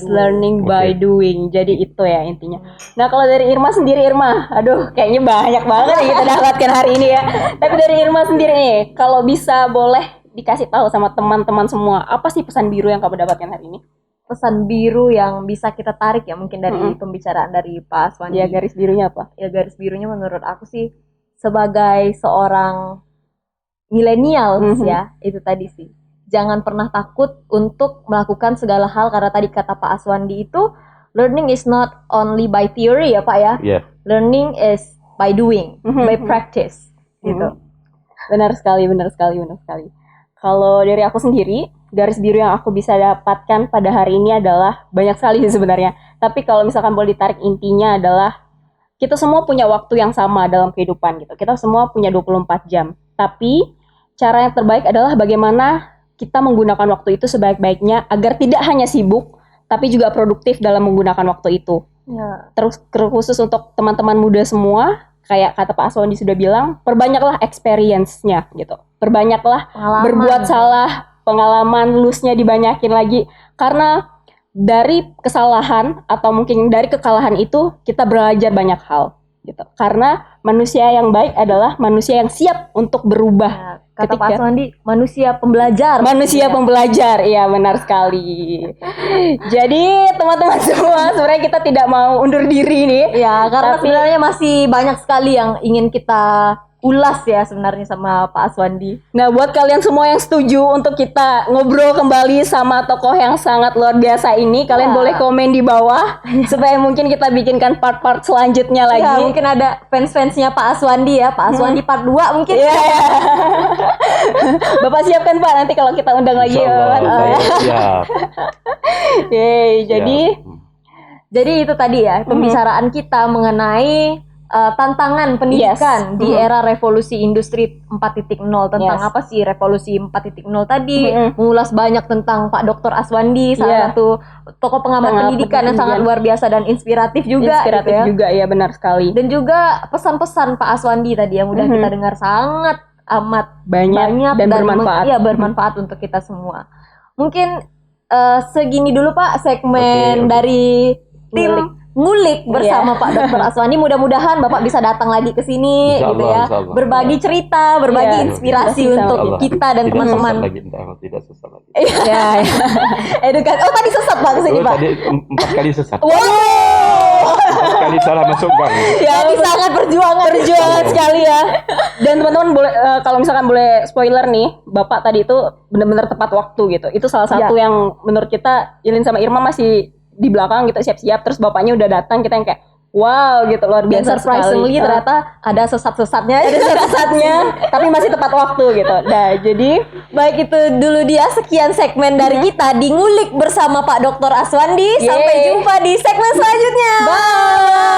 Learning by doing. Jadi itu ya intinya. Nah kalau dari Irma sendiri aduh kayaknya banyak banget yang kita dapatkan hari ini ya. Tapi dari Irma sendiri nih, kalau bisa boleh dikasih tahu sama teman-teman semua, apa sih pesan biru yang kamu dapatkan hari ini? Pesan biru yang bisa kita tarik ya mungkin dari pembicaraan dari Pak Aswandi. Ya garis birunya apa? Ya garis birunya menurut aku sih sebagai seorang millennials ya itu tadi sih. Jangan pernah takut untuk melakukan segala hal karena tadi kata Pak Aswandi itu learning is not only by theory ya Pak ya. Learning is by doing, by practice gitu. Benar sekali. Kalau dari aku sendiri, garis biru yang aku bisa dapatkan pada hari ini adalah banyak sekali sih sebenarnya. Tapi kalau misalkan boleh ditarik intinya adalah kita semua punya waktu yang sama dalam kehidupan gitu. Kita semua punya 24 jam. Tapi cara yang terbaik adalah bagaimana kita menggunakan waktu itu sebaik-baiknya agar tidak hanya sibuk, tapi juga produktif dalam menggunakan waktu itu. Terus khusus untuk teman-teman muda semua, kayak kata Pak Aswandi sudah bilang, perbanyaklah experience-nya gitu. Perbanyaklah berbuat salah, pengalaman loose-nya dibanyakin lagi. Karena dari kesalahan atau mungkin dari kekalahan itu kita belajar banyak hal gitu. Karena manusia yang baik adalah manusia yang siap untuk berubah. Kata Pak Aswandi, manusia pembelajar. Pembelajar, iya benar sekali. Jadi teman-teman semua, sebenarnya kita tidak mau undur diri nih. Ya, karena sebenarnya masih banyak sekali yang ingin kita ulas ya sebenarnya sama Pak Aswandi. Nah, buat kalian semua yang setuju untuk kita ngobrol kembali sama tokoh yang sangat luar biasa ini, kalian boleh komen di bawah supaya mungkin kita bikinkan part-part selanjutnya lagi. Ya, mungkin ada fans-fansnya Pak Aswandi ya, Pak Aswandi part 2 mungkin. Bapak siapkan Pak nanti kalau kita undang lagi. Jadi itu tadi ya pembicaraan kita mengenai tantangan pendidikan di era revolusi industri 4.0. Tentang apa sih revolusi 4.0 tadi, mengulas banyak tentang Pak Dr. Aswandi, salah satu tokoh pengamat pendidikan yang sangat luar biasa dan inspiratif juga. Inspiratif gitu ya. juga, ya benar sekali. Dan juga pesan-pesan Pak Aswandi tadi yang udah kita dengar sangat amat banyak dan bermanfaat. Iya, bermanfaat untuk kita semua. Mungkin segini dulu Pak segmen dari tim Ngulik bersama Pak Dr. Aswandi. Mudah-mudahan Bapak bisa datang lagi ke sini gitu ya. Berbagi cerita, berbagi inspirasi untuk kita dan teman-teman. Tidak sesat lagi. Ya. Edukasi. Oh, tadi sesat Pak kesini Pak. Tadi 4 kali sesat. Wow. 4 kali salah masuk gang. Ya, ini sangat perjuangan sekali ya. Dan teman-teman boleh kalau misalkan boleh spoiler nih, Bapak tadi itu benar-benar tepat waktu gitu. Itu salah satu yang menurut kita Ilin sama Irma masih di belakang gitu siap-siap, terus bapaknya udah datang, kita yang kayak wow gitu, luar biasa surprisingly sekali. Ternyata ada sesat-sesatnya, tapi masih tepat waktu gitu. Nah, jadi baik, itu dulu dia sekian segmen dari kita di Ngulik bersama Pak Dr. Aswandi. Sampai jumpa di segmen selanjutnya. Bye.